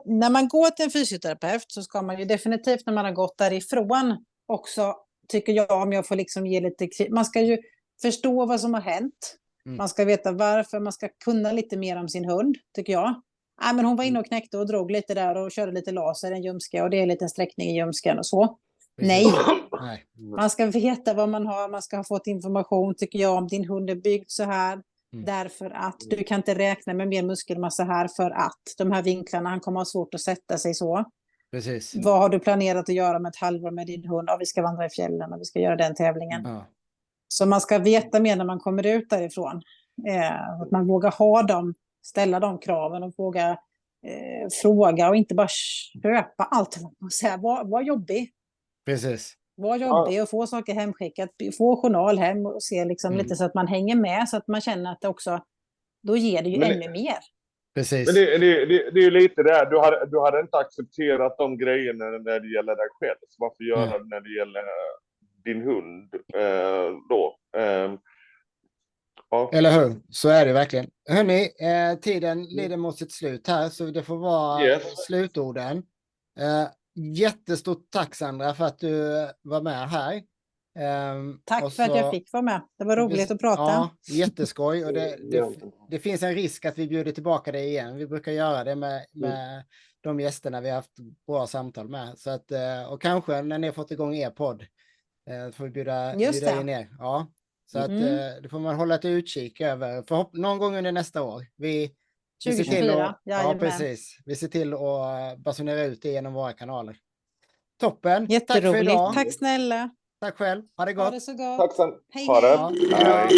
När man går till en fysioterapeut så ska man ju definitivt när man har gått därifrån också, tycker jag, om jag får liksom ge lite, man ska ju förstå vad som har hänt. Man ska veta varför, man ska kunna lite mer om sin hund, tycker jag. Men hon var inne och knäckte och drog lite där och körde lite laser, en ljumske, och det är en liten sträckning i ljumsken och så. Nej. Man ska veta vad man har, man ska ha fått information, tycker jag, om din hund är byggd så här. Därför att du kan inte räkna med mer muskelmassa här för att de här vinklarna, han kommer ha svårt att sätta sig så. Precis. Vad har du planerat att göra med ett halvår med din hund? Vi ska vandra i fjällen och vi ska göra den tävlingen. Ja. Så man ska veta mer när man kommer ut därifrån. Att man vågar ha dem, ställa de kraven och våga fråga och inte bara köpa allt. Var jobbig. Precis. Var jobbig och få saker hemskickat, få journal hem och se liksom lite så att man hänger med, så att man känner att det också, då ger det ju ännu mer. Precis. Men det är ju lite där, du hade inte accepterat de grejerna när det gäller dig själv. Så varför göra det när det gäller din hund då? Ja. Eller hur? Så är det verkligen. Hörrni, tiden lider mot sitt slut här, så det får vara slutorden. Jättestort tack, Sandra, för att du var med här. Tack för att jag fick vara med. Det var roligt att prata. Ja, jätteskoj. Och det finns en risk att vi bjuder tillbaka dig igen. Vi brukar göra det med de gästerna vi har haft bra samtal med. Så att, och kanske när ni har fått igång er podd får vi bjuda in er. Ja. Så att det får man hålla ett utkik över. Någon gång under nästa år. Vi ser till precis. Vi ser till att basunera ut det genom våra kanaler. Toppen. Tack för idag. Tack snälla. Tack själv. Ha det gott. Ha det så gott. Tack sen. Hej. Ha det. Hej.